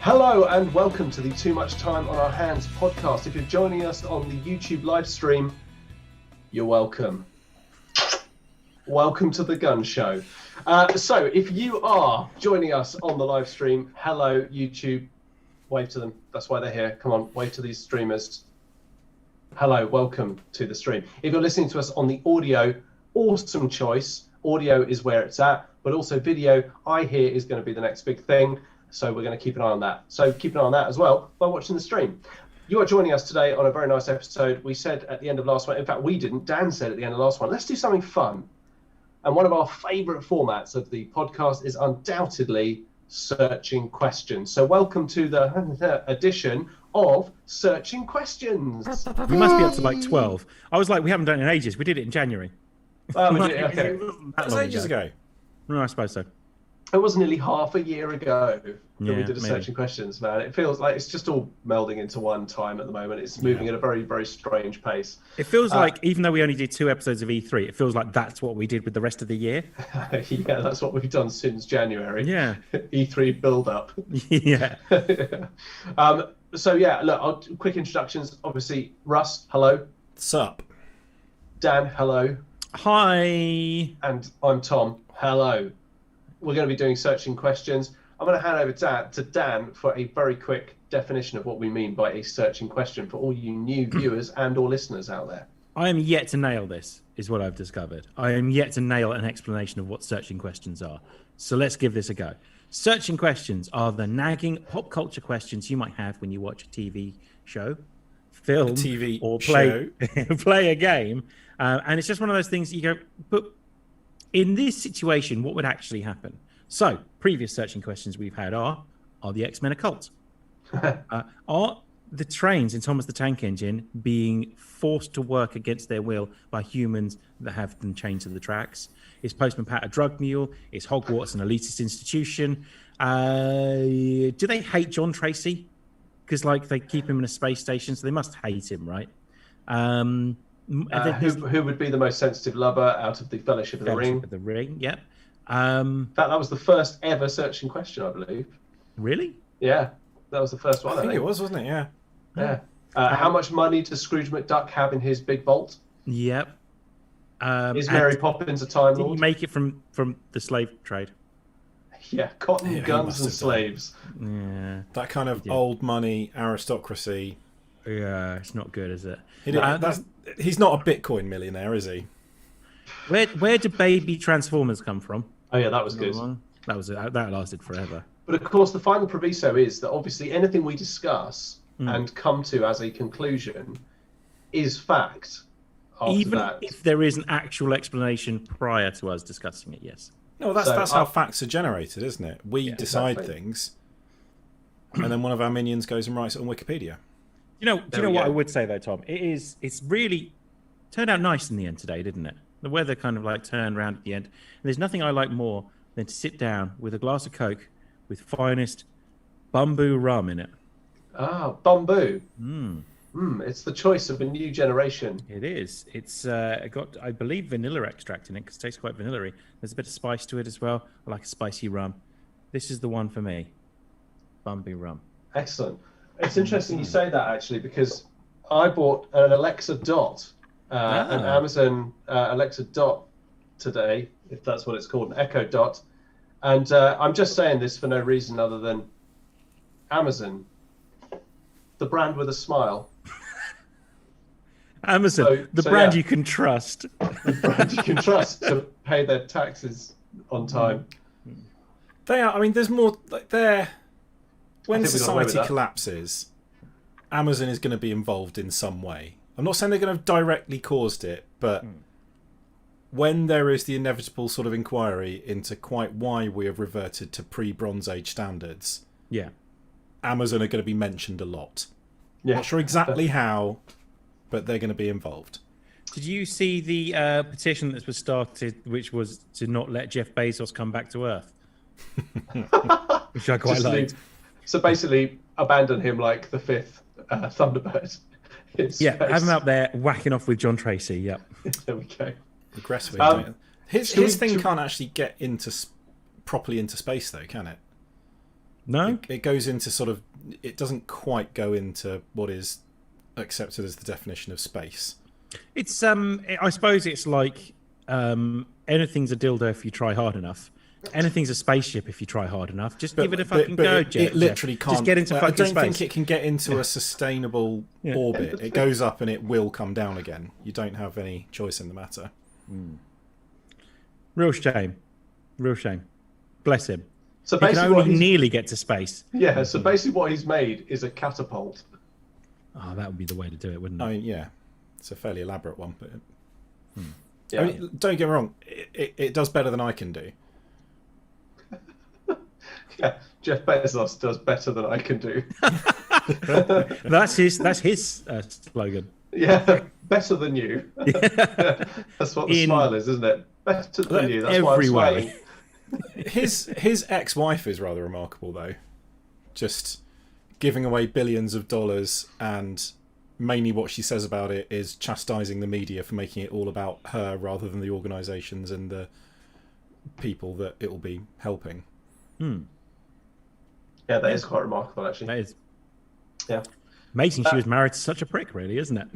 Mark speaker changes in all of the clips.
Speaker 1: Hello and welcome to the Too Much Time on Our Hands podcast. If you're joining us on the YouTube live stream, you're welcome. Welcome to the Gun Show. So if you are joining us on the live stream, hello YouTube, wave to them. That's why they're here. Come on, wave to these streamers. Hello, welcome to the stream. If you're listening to us on the audio, awesome choice. Audio is where it's at, but also video, I hear, is going to be the next big thing. So we're going to keep an eye on that. So keep an eye on that as well by watching the stream. You are joining us today on a very nice episode. We said at the end of last one, in fact, we didn't, Dan said at the end of last one, let's do something fun. And one of our favourite formats of the podcast is undoubtedly Searching Questions. So welcome to the edition of Searching Questions.
Speaker 2: We must be up to like 12. I was like, we haven't done it in ages. We did it in January.
Speaker 1: Okay.
Speaker 3: That was ages ago.
Speaker 2: No, I suppose so.
Speaker 1: It was nearly half a year ago that we did a
Speaker 2: maybe.
Speaker 1: Searching Questions, man. It feels like it's just all melding into one time at the moment. It's moving at a very, very strange pace.
Speaker 2: It feels like, even though we only did 2 episodes of E3, it feels like that's what we did with the rest of the year.
Speaker 1: Yeah, that's what we've done since January.
Speaker 2: Yeah.
Speaker 1: E3 build-up.
Speaker 2: Yeah.
Speaker 1: So, yeah, look, quick introductions. Obviously, Russ, hello.
Speaker 3: Sup?
Speaker 1: Dan, hello.
Speaker 2: Hi.
Speaker 1: And I'm Tom, hello. We're going to be doing Searching Questions. I'm going to hand over to Dan for a very quick definition of what we mean by a searching question for all you new viewers and or listeners out there.
Speaker 2: I am yet to nail this, is what I've discovered. I am yet to nail an explanation of what searching questions are. So let's give this a go. Searching questions are the nagging pop culture questions you might have when you watch a TV show, film,
Speaker 3: TV
Speaker 2: or
Speaker 3: show.
Speaker 2: play a game. And it's just one of those things that you go, but in this situation, what would actually happen? So, previous searching questions we've had are the X-Men a cult? Are the trains in Thomas the Tank Engine being forced to work against their will by humans that have them chained to the tracks? Is Postman Pat a drug mule? Is Hogwarts an elitist institution? Do they hate John Tracy? Because, like, they keep him in a space station, so they must hate him, right?
Speaker 1: Who would be the most sensitive lover out of the Fellowship of the Ring?
Speaker 2: Of the Ring, yeah.
Speaker 1: That was the first ever searching question, I believe.
Speaker 2: Really?
Speaker 1: Yeah, that was the first one.
Speaker 3: I think it was, wasn't it? Yeah.
Speaker 1: Yeah. How much money does Scrooge McDuck have in his big vault?
Speaker 2: Yep.
Speaker 1: Is Mary Poppins a Time
Speaker 2: Did
Speaker 1: Lord?
Speaker 2: he make it from the slave trade?
Speaker 1: Yeah, cotton,
Speaker 3: Yeah, he
Speaker 1: guns,
Speaker 3: must
Speaker 1: and
Speaker 3: have done.
Speaker 1: slaves.
Speaker 2: Yeah.
Speaker 3: That kind of old money aristocracy.
Speaker 2: Yeah, it's not good, is it?
Speaker 3: He's not a Bitcoin millionaire, is he?
Speaker 2: Where do baby Transformers come from?
Speaker 1: Oh yeah, that was good.
Speaker 2: That lasted forever.
Speaker 1: But of course, the final proviso is that obviously anything we discuss and come to as a conclusion is fact.
Speaker 2: Even if there is an actual explanation prior to us discussing it, yes.
Speaker 3: No, that's how facts are generated, isn't it? We decide things, and then one of our minions goes and writes it on Wikipedia.
Speaker 2: Do you know what I would say though, Tom? It's really turned out nice in the end today, didn't it? The weather kind of like turned around at the end. And there's nothing I like more than to sit down with a glass of Coke with finest bamboo rum in it.
Speaker 1: Ah, bamboo. It's the choice of a new generation.
Speaker 2: It is. It's got, I believe, vanilla extract in it because it tastes quite vanilla-y. There's a bit of spice to it as well. I like a spicy rum. This is the one for me. Bamboo rum.
Speaker 1: Excellent. It's interesting you say that, actually, because I bought an Alexa Dot, an Amazon Alexa Dot today, if that's what it's called, an Echo Dot. And I'm just saying this for no reason other than Amazon, the brand with a smile.
Speaker 2: Amazon, the brand you can trust.
Speaker 1: The brand you can trust to pay their taxes on time.
Speaker 3: They are. I mean, there's more. Like when
Speaker 1: think we got away with
Speaker 3: society
Speaker 1: that.
Speaker 3: collapses, Amazon is going to be involved in some way. I'm not saying they're going to have directly caused it, but when there is the inevitable sort of inquiry into quite why we have reverted to pre-Bronze Age standards,
Speaker 2: Yeah.
Speaker 3: Amazon are going to be mentioned a lot.
Speaker 1: Yeah.
Speaker 3: Not sure exactly how, but they're going to be involved.
Speaker 2: Did you see the petition that was started, which was to not let Jeff Bezos come back to Earth? Which I quite liked.
Speaker 1: So basically, abandon him like the fifth Thunderbird.
Speaker 2: Yeah, have him out there whacking off with John Tracy. Yep.
Speaker 1: There we go.
Speaker 3: His thing can't actually get into properly into space, though, can it?
Speaker 2: No?
Speaker 3: It goes into sort of. It doesn't quite go into what is accepted as the definition of space.
Speaker 2: It's I suppose it's like anything's a dildo if you try hard enough. Anything's a spaceship if you try hard enough. Just give it a fucking go, Jeff.
Speaker 3: It literally can't.
Speaker 2: Just get into fucking
Speaker 3: I don't
Speaker 2: space.
Speaker 3: think it can get into a sustainable orbit. It goes up and it will come down again. You don't have any choice in the matter.
Speaker 2: Real shame. Real shame. Bless him.
Speaker 1: So
Speaker 2: He can
Speaker 1: basically,
Speaker 2: only nearly get to space.
Speaker 1: so basically, what he's made is a catapult.
Speaker 2: Oh, that would be the way to do it, wouldn't it?
Speaker 3: I mean, yeah, it's a fairly elaborate one, but
Speaker 1: Yeah.
Speaker 3: I mean, don't get me wrong. It does better than I can do.
Speaker 1: Yeah, Jeff Bezos does better than I can do.
Speaker 2: That's his slogan.
Speaker 1: Yeah, better than you. That's what the smile is, isn't it? Better than you. That's why I'm
Speaker 2: Everywhere.
Speaker 1: smiling.
Speaker 3: His ex-wife is rather remarkable, though. Just giving away billions of dollars, and mainly what she says about it is chastising the media for making it all about her rather than the organisations and the people that it will be helping.
Speaker 1: Yeah, that is quite remarkable, actually.
Speaker 2: That is
Speaker 1: Yeah.
Speaker 2: amazing. She was married to such a prick, really, isn't it?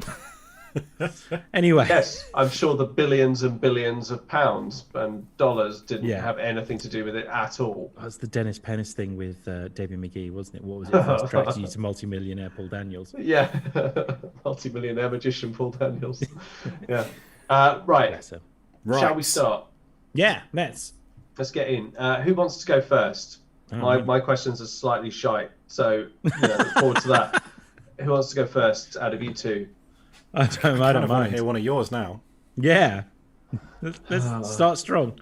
Speaker 2: Anyway.
Speaker 1: Yes, I'm sure the billions and billions of pounds and dollars didn't
Speaker 2: Yeah.
Speaker 1: have anything to do with it at all.
Speaker 2: That's the Dennis Pennis thing with Debbie McGee, wasn't it? What was it? First attracted you to multi-millionaire Paul Daniels.
Speaker 1: Yeah, multi-millionaire magician Paul Daniels. Yeah. Right.
Speaker 2: Bless her.
Speaker 3: Right.
Speaker 1: Shall we start?
Speaker 2: Yeah, let's.
Speaker 1: Let's get in. Who wants to go first? My questions are slightly shite, so look forward to that. Who wants to go first out of you two?
Speaker 2: I don't
Speaker 3: I want to
Speaker 2: mind.
Speaker 3: hear one of yours now.
Speaker 2: Yeah. Let's start strong.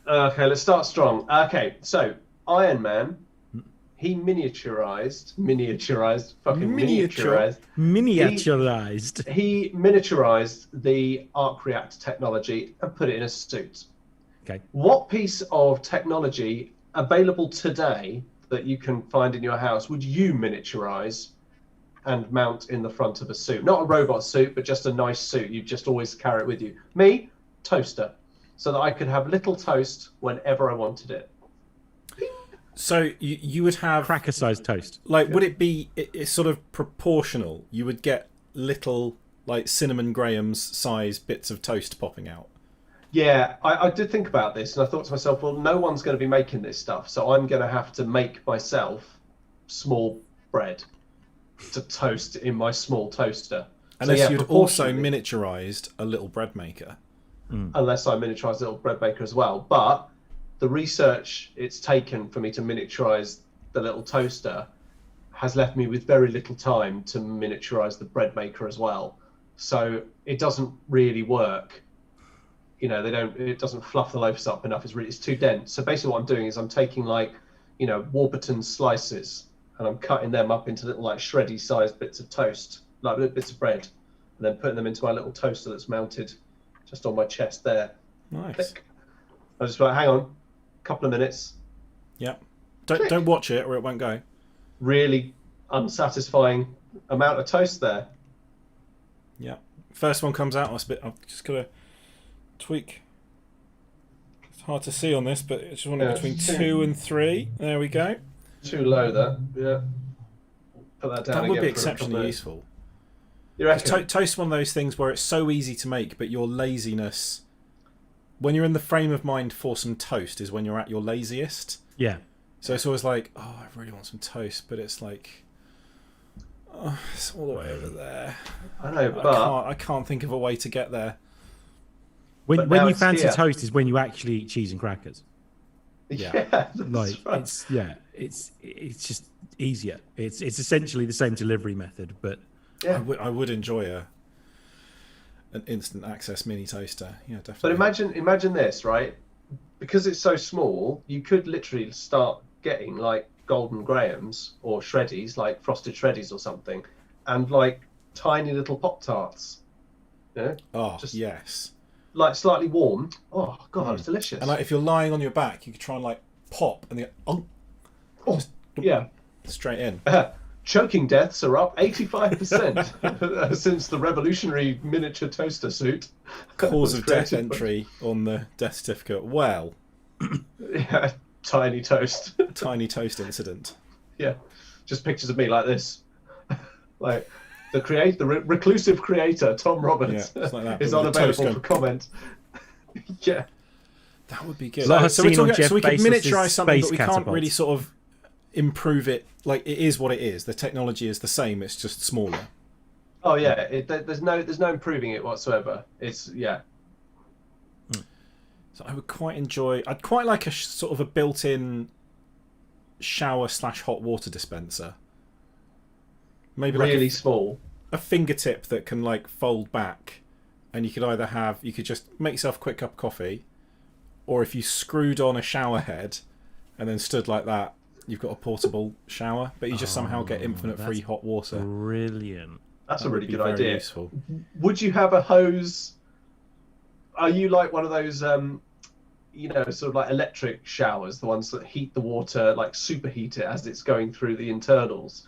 Speaker 1: Okay, let's start strong. Okay, so Iron Man, he miniaturized,
Speaker 2: Miniaturized.
Speaker 1: He miniaturized the arc reactor technology and put it in a suit.
Speaker 2: Okay.
Speaker 1: What piece of technology available today that you can find in your house would you miniaturize and mount in the front of a suit? Not a robot suit, but just a nice suit. You just always carry it with you. Me, toaster, so that I could have little toast whenever I wanted it.
Speaker 3: So you would have
Speaker 2: Cracker-sized toast.
Speaker 3: like, would it be it's sort of proportional? You would get little like cinnamon grahams size bits of toast popping out.
Speaker 1: Yeah, I did think about this, and I thought to myself, well, no one's going to be making this stuff, so I'm going to have to make myself small bread to toast in my small toaster.
Speaker 3: Unless you'd also
Speaker 1: proportionally,
Speaker 3: miniaturized a little bread maker.
Speaker 1: unless I miniaturise a little bread maker as well. But the research it's taken for me to miniaturize the little toaster has left me with very little time to miniaturize the bread maker as well. So it doesn't really work. You know, it doesn't fluff the loaves up enough. It's too dense. So basically what I'm doing is I'm taking like, Warburton slices, and I'm cutting them up into little like shreddy sized bits of toast, like little bits of bread, and then putting them into my little toaster that's mounted just on my chest there.
Speaker 3: Nice.
Speaker 1: Click. I just like, hang on, a couple of minutes.
Speaker 3: Yep. Don't watch it or it won't go.
Speaker 1: Really unsatisfying amount of toast there.
Speaker 3: Yeah. First one comes out. I've just got to tweak. It's hard to see on this, but it's one between 2 and 3. There we go.
Speaker 1: Too low there. Yeah. Put that down
Speaker 3: That
Speaker 1: again.
Speaker 3: would be
Speaker 1: for a couple
Speaker 3: exceptionally
Speaker 1: of-
Speaker 3: useful.
Speaker 1: You reckon?
Speaker 3: Toast's one of those things where it's so easy to make, but your laziness, when you're in the frame of mind for some toast, is when you're at your laziest.
Speaker 2: Yeah.
Speaker 3: So it's always like, oh, I really want some toast, but it's like, oh, it's all the way over there.
Speaker 1: I know, but
Speaker 3: I can't think of a way to get there.
Speaker 2: When
Speaker 1: now
Speaker 2: you
Speaker 1: it's
Speaker 2: fancy
Speaker 1: here.
Speaker 2: toast is when you actually eat cheese and crackers.
Speaker 1: yeah, that's
Speaker 2: Like
Speaker 1: right.
Speaker 2: it's just easier. It's essentially the same delivery method, but
Speaker 1: Yeah.
Speaker 3: I would enjoy an instant access mini toaster. Yeah, definitely.
Speaker 1: But imagine this, right? Because it's so small, you could literally start getting like golden grahams or shreddies, like frosted shreddies or something, and like tiny little Pop-Tarts.
Speaker 3: Oh,
Speaker 1: just-
Speaker 3: yes.
Speaker 1: Like slightly warm. Oh god, it's delicious.
Speaker 3: And like, if you're lying on your back, you could try and like pop and then
Speaker 1: Yeah.
Speaker 3: straight in.
Speaker 1: Choking deaths are up 85% since the revolutionary miniature toaster suit.
Speaker 3: Cause
Speaker 1: was
Speaker 3: of death
Speaker 1: created by-
Speaker 3: entry on the death certificate. Well,
Speaker 1: Yeah, Tiny toast.
Speaker 3: Tiny toast incident.
Speaker 1: Yeah, just pictures of me like this, like the reclusive creator Tom Roberts
Speaker 3: Yeah, it's like that,
Speaker 1: is
Speaker 3: but with the toast
Speaker 1: unavailable for comment. Yeah,
Speaker 3: That would be good.
Speaker 2: Last
Speaker 3: So, we're
Speaker 2: seen on
Speaker 3: talking,
Speaker 2: Jeff
Speaker 3: so we can
Speaker 2: Bezos'
Speaker 3: miniaturize something, but
Speaker 2: space
Speaker 3: we can't
Speaker 2: catapult.
Speaker 3: really sort of improve it. Like, it is what it is. The technology is the same. It's just smaller.
Speaker 1: oh yeah, there's no improving it whatsoever. It's yeah.
Speaker 3: So I would quite enjoy. I'd quite like a sort of a built-in shower/hot water dispenser. Maybe
Speaker 1: Really
Speaker 3: like
Speaker 1: small.
Speaker 3: a fingertip that can like fold back, and you could either have you could just make yourself a quick cup of coffee, or if you screwed on a shower head and then stood like that, you've got a portable shower, but you just somehow get infinite free hot water.
Speaker 2: Brilliant.
Speaker 1: That's
Speaker 3: That
Speaker 1: a
Speaker 3: would
Speaker 1: really
Speaker 3: be
Speaker 1: good
Speaker 3: very
Speaker 1: idea.
Speaker 3: useful.
Speaker 1: Would you have a hose? Are you like one of those, sort of like electric showers, the ones that heat the water, like superheat it as it's going through the internals?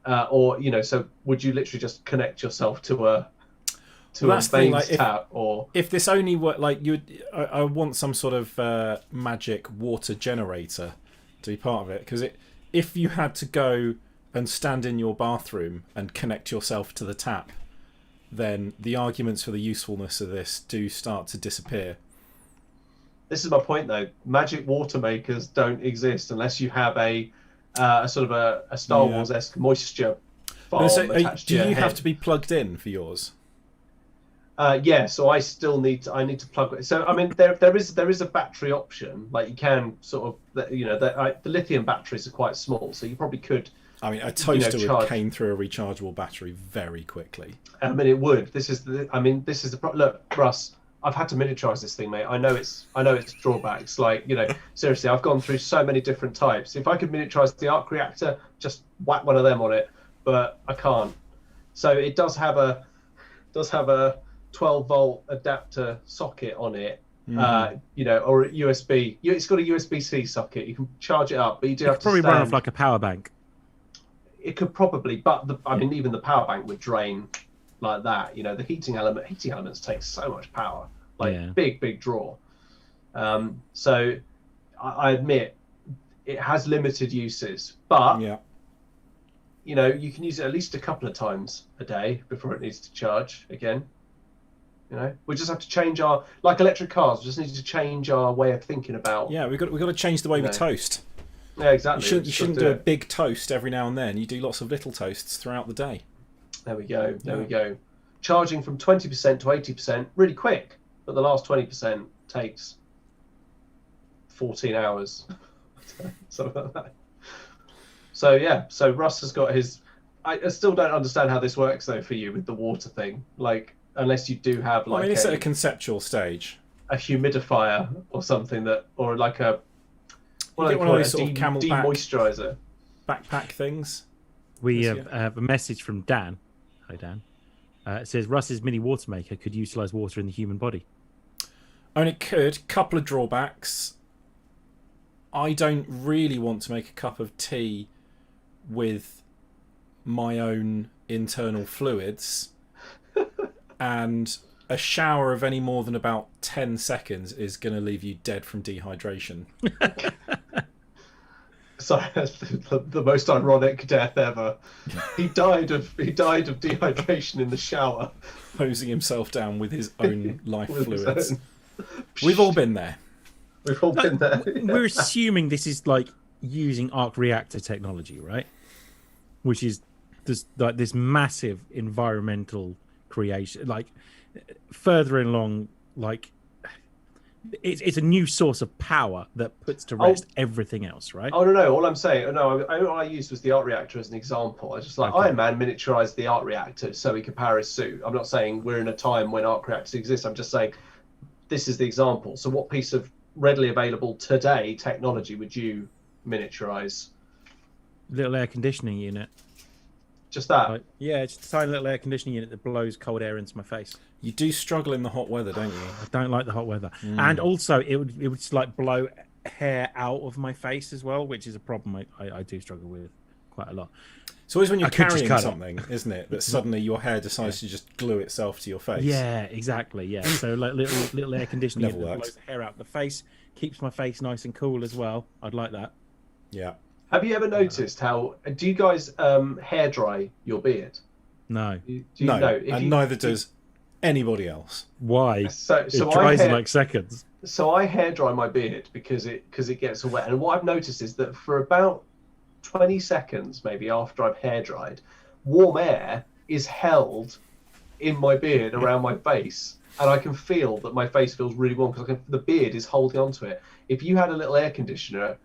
Speaker 1: Or, so would you literally just connect yourself to a
Speaker 3: That's the thing,
Speaker 1: mains
Speaker 3: like,
Speaker 1: tap? Or
Speaker 3: If this only were like I want some sort of magic water generator to be part of it, because if you had to go and stand in your bathroom and connect yourself to the tap, then the arguments for the usefulness of this do start to disappear.
Speaker 1: this is my point, though. Magic water makers don't exist unless you have a sort of a Star
Speaker 3: Yeah.
Speaker 1: Wars-esque moisture farm
Speaker 3: So,
Speaker 1: attached
Speaker 3: do
Speaker 1: to your
Speaker 3: you have
Speaker 1: head.
Speaker 3: to be plugged in for yours?
Speaker 1: Yeah, so I still need to plug it. So I mean, there is a battery option. Like you can sort of, the lithium batteries are quite small, so you probably could.
Speaker 3: I mean, a toaster would
Speaker 1: charge.
Speaker 3: cane through a rechargeable battery very quickly.
Speaker 1: I mean, it would. This is the look, Russ. I've had to miniaturize this thing, mate. I know its drawbacks. Like, seriously, I've gone through so many different types. If I could miniaturize the arc reactor, just whack one of them on it, but I can't. So it does have a 12-volt adapter socket on it, or a USB. It's got a USB-C socket. You can charge it up, but you do have to
Speaker 2: Probably run off
Speaker 1: stand.
Speaker 2: like a power bank.
Speaker 1: It could probably, but even the power bank would drain like that. The heating elements take so much power,
Speaker 2: Yeah.
Speaker 1: big draw. So I admit it has limited uses, but
Speaker 3: Yeah.
Speaker 1: you can use it at least a couple of times a day before it needs to charge again. We just have to change like electric cars. We just need to change our way of thinking about.
Speaker 3: Yeah, we've got to change the way we
Speaker 1: No.
Speaker 3: toast.
Speaker 1: Yeah, exactly.
Speaker 3: You shouldn't do a big toast every now and then. You do lots of little toasts throughout the day.
Speaker 1: There we go. There we go. Charging from 20% to 80% really quick, but the last 20% takes 14 hours. Something like that. So yeah, so Russ has got his. I still don't understand how this works though for you with the water thing. Like, unless you do have like
Speaker 3: it's at a conceptual stage.
Speaker 1: a humidifier or something or like a
Speaker 3: You get one of those sort of Camelback
Speaker 1: demoisturizer.
Speaker 3: backpack things.
Speaker 2: We
Speaker 3: Yes,
Speaker 2: have a message from Dan. Hi, Dan. It says Russ's mini water maker could utilize water in the human body.
Speaker 3: And it could. Couple of drawbacks. I don't really want to make a cup of tea with my own internal fluids, and a shower of any more than about 10 seconds is going to leave you dead from dehydration.
Speaker 1: So that's the most ironic death ever. He died of dehydration in the shower.
Speaker 3: Hosing himself down with his own life
Speaker 1: With his
Speaker 3: fluids.
Speaker 1: own.
Speaker 3: We've all been there.
Speaker 1: We've all been there.
Speaker 2: We're assuming this is like using arc reactor technology, right? Which is this massive environmental creation, like further along, like it's a new source of power that puts to rest everything else, right?
Speaker 1: Oh no! All I'm saying, all I used was the arc reactor as an example. I just
Speaker 2: Okay.
Speaker 1: Iron Man miniaturized the arc reactor so he could power his suit. I'm not saying we're in a time when arc reactors exist. I'm just saying this is the example. So, what piece of readily available today technology would you miniaturize?
Speaker 2: Little air conditioning unit.
Speaker 1: Just that.
Speaker 2: Like, yeah, just a tiny little air conditioning unit that blows cold air into my face.
Speaker 3: You do struggle in the hot weather, don't you?
Speaker 2: I don't like the hot weather, and also it would just like blow hair out of my face as well, which is a problem I do struggle with quite a lot.
Speaker 3: It's always when you're
Speaker 2: I could just
Speaker 3: carrying
Speaker 2: cut it.
Speaker 3: something, isn't it? That suddenly your hair decides to just glue itself to your face.
Speaker 2: Yeah, exactly. Yeah, so like little air conditioning
Speaker 3: Never
Speaker 2: that
Speaker 3: worked.
Speaker 2: blows the hair out of the face. keeps my face nice and cool as well. I'd like that.
Speaker 3: Yeah.
Speaker 1: Have you ever noticed how do you guys hair dry your beard?
Speaker 2: No.
Speaker 1: Do you
Speaker 3: No,
Speaker 1: know?
Speaker 3: and neither does anybody else.
Speaker 2: Why?
Speaker 1: So
Speaker 2: It dries in
Speaker 1: I
Speaker 2: like seconds.
Speaker 1: hair dry my beard because it gets wet. And what I've noticed is that for about 20 seconds, maybe after I've hair dried, warm air is held in my beard around my face, and I can feel that my face feels really warm because the beard is holding onto it. If you had a little air conditioner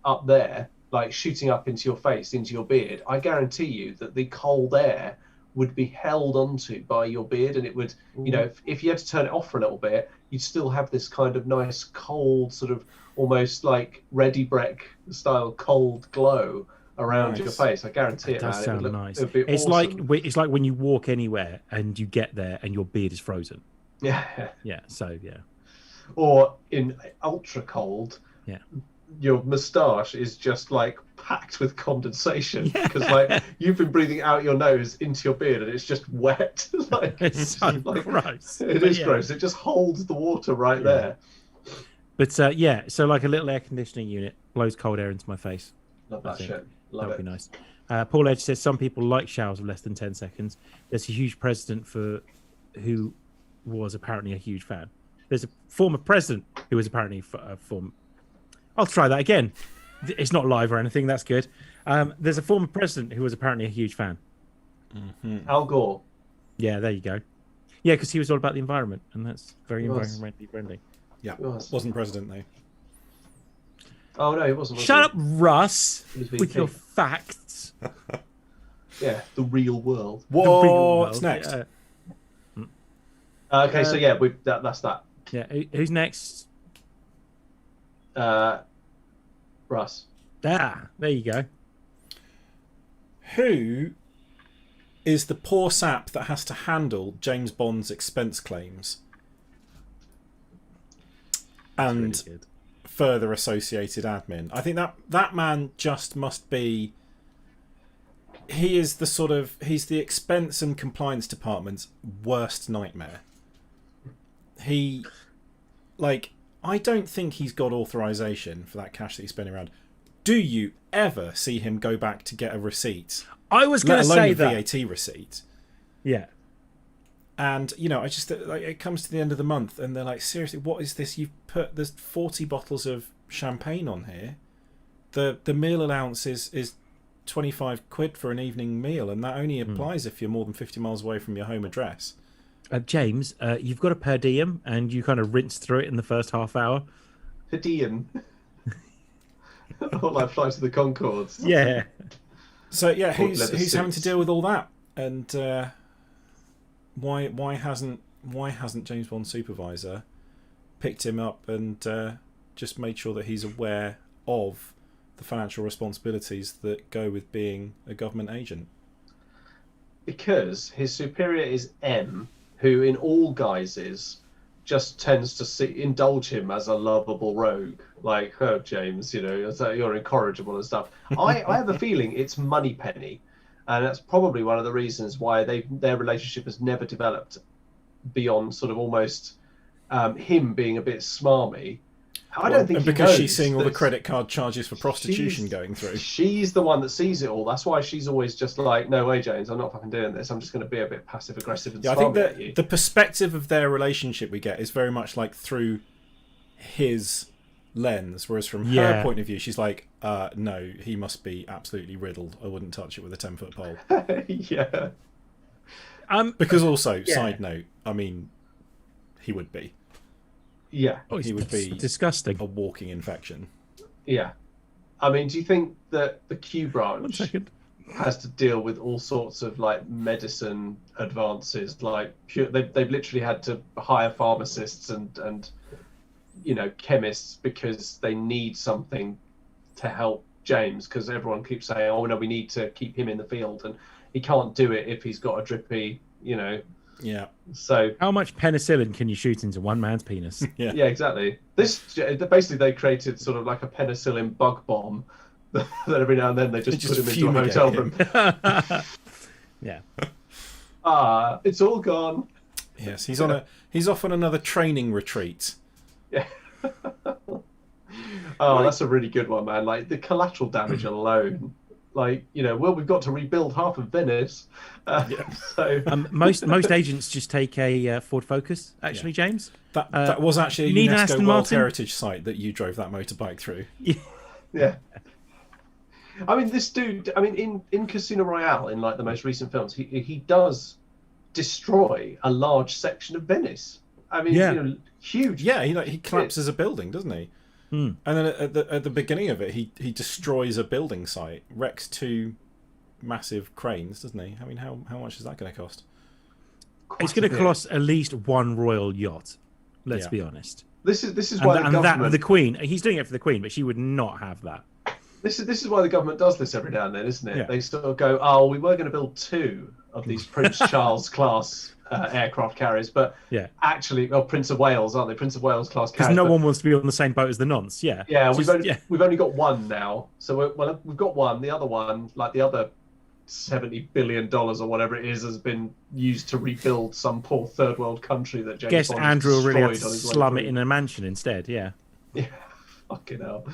Speaker 1: up there, like shooting up into your face, into your beard, I guarantee you that the cold air would be held onto by your beard, and it would, you know, if you had to turn it off for a little bit, you'd still have this kind of nice cold, sort of almost like Ready Brek style cold glow around your face. I guarantee
Speaker 2: It
Speaker 1: it.
Speaker 2: does
Speaker 1: Man.
Speaker 2: sound
Speaker 1: It would
Speaker 2: nice.
Speaker 1: It would be
Speaker 2: It's
Speaker 1: awesome.
Speaker 2: it's like when you walk anywhere and you get there and your beard is frozen.
Speaker 1: Yeah.
Speaker 2: Yeah. So yeah.
Speaker 1: Or in ultra cold,
Speaker 2: Yeah.
Speaker 1: your moustache is just like packed with condensation because like you've been breathing out your nose into your beard and it's just wet. Like
Speaker 2: It's so
Speaker 1: like,
Speaker 2: gross.
Speaker 1: It
Speaker 2: But
Speaker 1: is
Speaker 2: yeah.
Speaker 1: gross. It just holds the water right there.
Speaker 2: But yeah, so like a little air conditioning unit blows cold air into my face.
Speaker 1: Love
Speaker 2: I
Speaker 1: that
Speaker 2: think
Speaker 1: shit. Love
Speaker 2: That
Speaker 1: it.
Speaker 2: would be nice. Paul Edge says some people like showers of less than 10 seconds. There's a huge president who was apparently a huge fan. There's a former president who was apparently a former. I'll try that again. It's not live or anything. That's good. There's a former president who was apparently a huge fan.
Speaker 1: Al Gore.
Speaker 2: Yeah, there you go. Yeah, because he was all about the environment, and that's very
Speaker 1: He was.
Speaker 2: environmentally friendly.
Speaker 3: Yeah.
Speaker 1: He was.
Speaker 3: Wasn't president though.
Speaker 1: Oh no, he wasn't. was
Speaker 2: Shut
Speaker 1: he?
Speaker 2: up, Russ,
Speaker 1: He was
Speaker 2: with
Speaker 1: VP.
Speaker 2: your facts.
Speaker 1: Yeah, the real world.
Speaker 2: The real
Speaker 3: What's
Speaker 2: world.
Speaker 3: next?
Speaker 2: Yeah.
Speaker 1: Okay, so yeah, that's that.
Speaker 2: Yeah. Who's next?
Speaker 1: Russ.
Speaker 2: Ah, there you go.
Speaker 3: Who is the poor sap that has to handle James Bond's expense claims and
Speaker 2: That's really good.
Speaker 3: further associated admin? I think that man just must be. He is the he's the expense and compliance department's worst nightmare. He, like, I don't think he's got authorization for that cash that he's spending around. Do you ever see him go back to get a receipt?
Speaker 2: I was going
Speaker 3: Let
Speaker 2: to
Speaker 3: alone
Speaker 2: say
Speaker 3: a
Speaker 2: that.
Speaker 3: VAT receipt.
Speaker 2: Yeah.
Speaker 3: And I just like it comes to the end of the month, and they're like, seriously, what is this? There's 40 bottles of champagne on here. The meal allowance is 25 quid for an evening meal, and that only applies if you're more than 50 miles away from your home address.
Speaker 2: James, you've got a per diem, and you kind of rinse through it in the first half hour.
Speaker 1: Per diem. Or like Flight of the Conchords.
Speaker 2: Yeah.
Speaker 3: So yeah,
Speaker 1: Or
Speaker 3: who's
Speaker 1: leather
Speaker 3: having to
Speaker 1: suits.
Speaker 3: deal with all that? And why hasn't James Bond's supervisor picked him up and just made sure that he's aware of the financial responsibilities that go with being a government agent?
Speaker 1: Because his superior is M, who in all guises just tends to indulge him as a lovable rogue. Like, oh, James, so you're incorrigible and stuff. I have a feeling it's Moneypenny, and that's probably one of the reasons why their relationship has never developed beyond sort of almost him being a bit smarmy. I don't think
Speaker 3: and
Speaker 1: he
Speaker 3: because
Speaker 1: knows
Speaker 3: she's seeing all the
Speaker 1: that
Speaker 3: credit card charges for prostitution going through.
Speaker 1: She's the one that sees it all. That's why she's always just like, no way, James, I'm not fucking doing this. I'm just going to be a bit passive aggressive and
Speaker 3: Yeah, I think
Speaker 1: smarmy at you.
Speaker 3: that the perspective of their relationship we get is very much like through his lens, whereas from her
Speaker 2: Yeah.
Speaker 3: point of view, she's like, no, he must be absolutely riddled. I wouldn't touch it with a 10-foot pole.
Speaker 1: Yeah.
Speaker 3: Because also,
Speaker 2: Yeah.
Speaker 3: side note, I mean, he would be
Speaker 1: Yeah.
Speaker 2: Oh,
Speaker 3: He would be
Speaker 2: disgusting.
Speaker 3: a walking infection.
Speaker 1: Yeah. I mean, do you think that the Q
Speaker 2: 1
Speaker 1: branch
Speaker 2: second.
Speaker 1: has to deal with all sorts of like medicine advances? Like they've literally had to hire pharmacists and chemists because they need something to help James, because everyone keeps saying, oh no, we need to keep him in the field, and he can't do it if he's got a drippy,
Speaker 3: Yeah.
Speaker 1: So
Speaker 2: How much penicillin can you shoot into one man's penis?
Speaker 3: Yeah.
Speaker 1: yeah, exactly. Basically they created sort of like a penicillin bug bomb that every now and then they just
Speaker 3: They
Speaker 1: put
Speaker 3: just
Speaker 1: him into a hotel
Speaker 3: fumigate
Speaker 1: room.
Speaker 2: Yeah.
Speaker 1: It's all gone.
Speaker 3: Yes, he's off on another training retreat.
Speaker 1: Yeah. Oh, that's a really good one, man. Like the collateral damage alone. Like, well, we've got to rebuild half of Venice. So
Speaker 2: most agents just take a Ford Focus. Actually, James,
Speaker 3: that was actually
Speaker 2: you need
Speaker 3: a
Speaker 2: an
Speaker 3: UNESCO
Speaker 2: Aston
Speaker 3: World
Speaker 2: Martin?
Speaker 3: Heritage site that you drove that motorbike through.
Speaker 1: yeah. I mean, this dude. I mean, in Casino Royale, in like the most recent films, he does destroy a large section of Venice. I mean, huge.
Speaker 3: Yeah, he collapses a building, doesn't he? And then at the beginning of it, he destroys a building site, wrecks 2 massive cranes, doesn't he? I mean, how much is that going to cost?
Speaker 2: It's going to cost at least 1 royal yacht. Let's be honest.
Speaker 1: This is why the government.
Speaker 2: The Queen. He's doing it for the Queen, but she would not have that.
Speaker 1: This is why the government does this every now and then, isn't it?
Speaker 2: Yeah.
Speaker 1: They sort of go, "Oh, we were going to build 2 of these Prince Charles class aircraft carriers, but actually, Prince of Wales, aren't they? Prince of Wales class carriers."
Speaker 2: Because no one wants to be on the same boat as the nonce. Yeah.
Speaker 1: Yeah, we've only got 1 now. So we've got 1. The other one, like the other $70 billion or whatever it is, has been used to rebuild some poor third world country that James
Speaker 2: Guess
Speaker 1: Bond
Speaker 2: Andrew really had to
Speaker 1: destroyed on his way
Speaker 2: slum it
Speaker 1: through.
Speaker 2: in a mansion instead. Yeah.
Speaker 1: Yeah, fucking hell.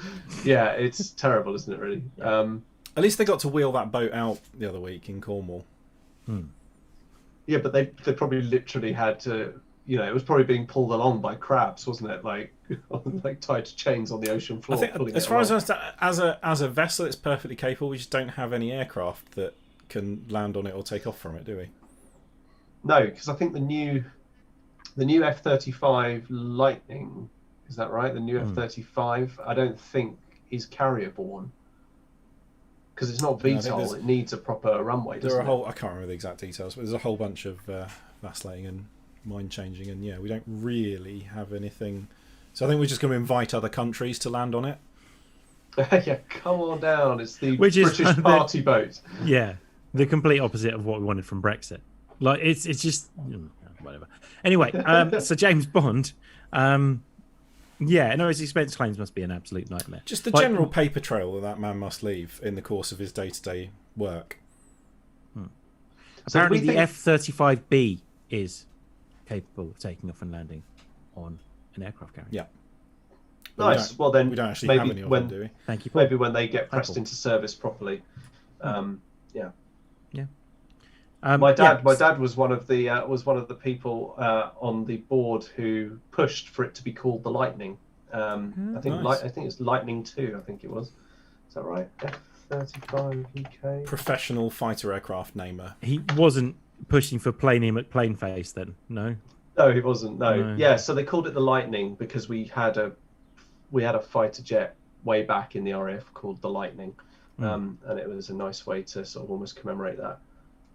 Speaker 1: Yeah, it's terrible, isn't it? Really.
Speaker 3: At least they got to wheel that boat out the other week in Cornwall.
Speaker 1: Yeah, but they probably literally had to. It was probably being pulled along by crabs, wasn't it? Like tied to chains on the ocean floor.
Speaker 3: I think, as far as I understand, as a vessel, it's perfectly capable. We just don't have any aircraft that can land on it or take off from it, do we?
Speaker 1: No, because I think the new F-35 Lightning, is that right? The new F-35, I don't think is carrier borne. Because it's not VTOL, it needs a proper runway, doesn't it?
Speaker 3: I can't remember the exact details, but there's a whole bunch of vacillating and mind changing, and we don't really have anything. So I think we're just going to invite other countries to land on it.
Speaker 1: Yeah, come on down. It's the British party boat.
Speaker 2: Yeah, the complete opposite of what we wanted from Brexit. Like it's just whatever. Anyway, so James Bond. His expense claims must be an absolute nightmare.
Speaker 3: Just the general paper trail that man must leave in the course of his day-to-day work.
Speaker 2: Apparently, the F-35B is capable of taking off and landing on an aircraft carrier.
Speaker 3: Yeah.
Speaker 1: Nice. Well, then
Speaker 3: we don't actually have any of them, do we?
Speaker 2: Thank you, Paul.
Speaker 1: Maybe when they get pressed into service properly. Yeah. My dad was one of the people on the board who pushed for it to be called the Lightning. I think it's Lightning 2. I think it was. Is that right? F-35 UK.
Speaker 3: Professional fighter aircraft namer.
Speaker 2: He wasn't pushing for Planey McPlaneface then, no?
Speaker 1: No, he wasn't. No. Yeah, so they called it the Lightning because we had a fighter jet way back in the RAF called the Lightning, and it was a nice way to sort of almost commemorate that.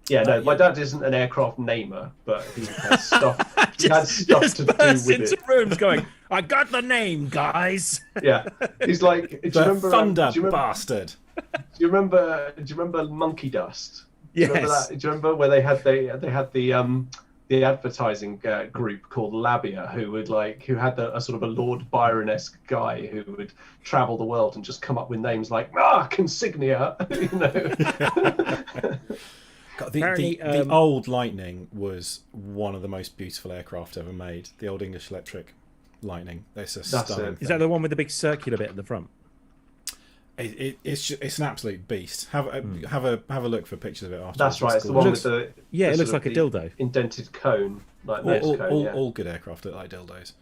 Speaker 1: Yeah, no, my dad isn't an aircraft namer, but he has stuff. He has stuff to do with
Speaker 2: into
Speaker 1: it.
Speaker 2: rooms going, I got the name, guys.
Speaker 1: Yeah, he's like, do you remember
Speaker 3: Thunder bastard?
Speaker 1: Do you remember Monkey Dust? Do you remember
Speaker 2: Yes.
Speaker 1: that? Do you remember where they had the advertising group called Labia, who had a sort of a Lord Byron-esque guy who would travel the world and just come up with names like Consignia,
Speaker 3: God, the old Lightning was one of the most beautiful aircraft ever made. The old English Electric Lightning. That's stunning.
Speaker 2: Is that the one with the big circular bit at the front?
Speaker 3: It's an absolute beast. Have a look for pictures of it after.
Speaker 1: That's right. It's the one with the
Speaker 2: it looks like a dildo.
Speaker 1: Indented cone, like
Speaker 3: all good aircraft look like dildos.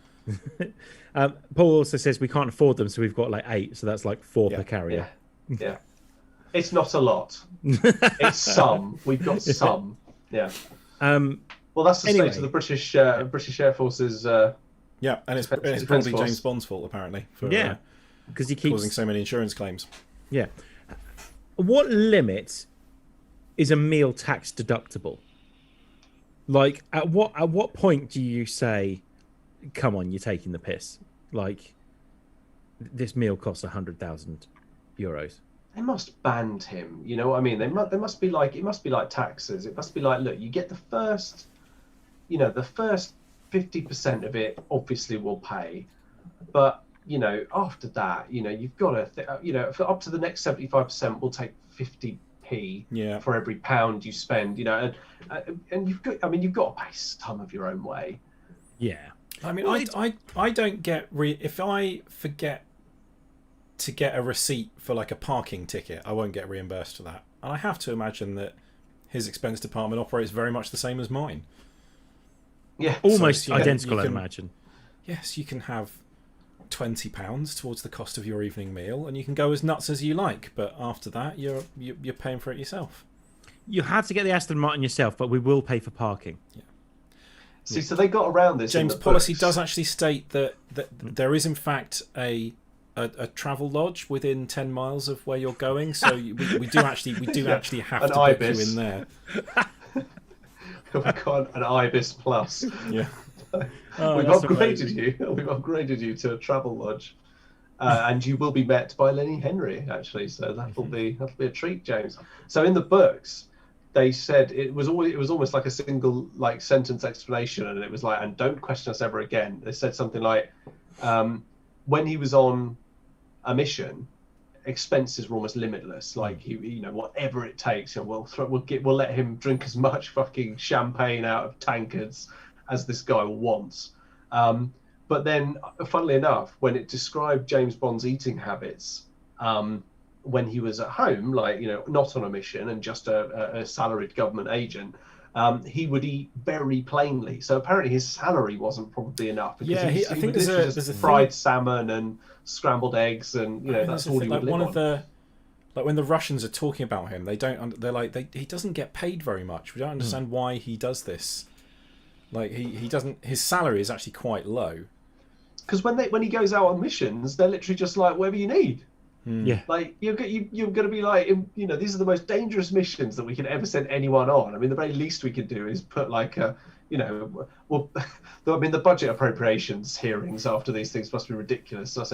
Speaker 2: Paul also says we can't afford them, so we've got like 8, so that's like 4 per carrier.
Speaker 1: Yeah. It's not a lot. It's some. We've got some. Yeah. Well, that's the state of the British Air Force's.
Speaker 3: Yeah, and it's probably James Bond's fault apparently for
Speaker 2: because he keeps
Speaker 3: causing so many insurance claims.
Speaker 2: Yeah. What limit is a meal tax deductible? Like, at what point do you say, "Come on, you're taking the piss"? Like, this meal costs 100,000 euros.
Speaker 1: They must band him. You know what I mean? They must be like, it must be like taxes. It must be like, look, you get the first 50% of it. Obviously, will pay, but after that, you've got to, for up to the next 75%, we'll take 50p for every pound you spend. And you've got to pay some of your own way.
Speaker 2: Yeah.
Speaker 3: I mean, I don't get if I forget to get a receipt for like a parking ticket, I won't get reimbursed for that. And I have to imagine that his expense department operates very much the same as mine.
Speaker 1: Yeah,
Speaker 2: Almost
Speaker 3: So,
Speaker 2: identical,
Speaker 3: you
Speaker 2: I'd
Speaker 3: can-
Speaker 2: imagine.
Speaker 3: Yes, you can have £20 towards the cost of your evening meal, and you can go as nuts as you like. But after that, you're paying for it yourself.
Speaker 2: You have to get the Aston Martin yourself, but we will pay for parking.
Speaker 1: See, so they got around this.
Speaker 3: James,
Speaker 1: in the
Speaker 3: policy
Speaker 1: books.
Speaker 3: does actually state that there is in fact a travel lodge within 10 miles of where you're going, so we do actually have
Speaker 1: An
Speaker 3: to book
Speaker 1: Ibis.
Speaker 3: you in there.
Speaker 1: We've got an Ibis Plus.
Speaker 3: Yeah.
Speaker 2: Oh,
Speaker 1: We've
Speaker 2: that's
Speaker 1: upgraded
Speaker 2: amazing.
Speaker 1: you. We've upgraded you to a travel lodge, and you will be met by Lenny Henry. Actually, so that'll be a treat, James. So in the books, they said it was almost like a single like sentence explanation, and it was like, and don't question us ever again. They said something like, when he was on a mission, expenses were almost limitless. Like he, whatever it takes, we'll let him drink as much fucking champagne out of tankards as this guy wants. But then, funnily enough, when it described James Bond's eating habits, when he was at home, like, not on a mission and just a salaried government agent, he would eat very plainly. So apparently his salary wasn't probably enough. Because
Speaker 3: Yeah,
Speaker 1: he
Speaker 3: I think
Speaker 1: would
Speaker 3: there's
Speaker 1: literally
Speaker 3: a
Speaker 1: just
Speaker 3: thing-
Speaker 1: fried salmon and scrambled eggs, and that's
Speaker 3: That's the
Speaker 1: all
Speaker 3: thing,
Speaker 1: he would
Speaker 3: like
Speaker 1: live
Speaker 3: one
Speaker 1: on.
Speaker 3: of the like when the Russians are talking about him, they're like he doesn't get paid very much. We don't understand why he does this. Like he doesn't. His salary is actually quite low.
Speaker 1: Because when he goes out on missions, they're literally just like, whatever you need.
Speaker 2: Yeah.
Speaker 1: Like you're going to be like, these are the most dangerous missions that we can ever send anyone on. I mean, the very least we could do is put like a, the budget appropriations hearings after these things must be ridiculous. So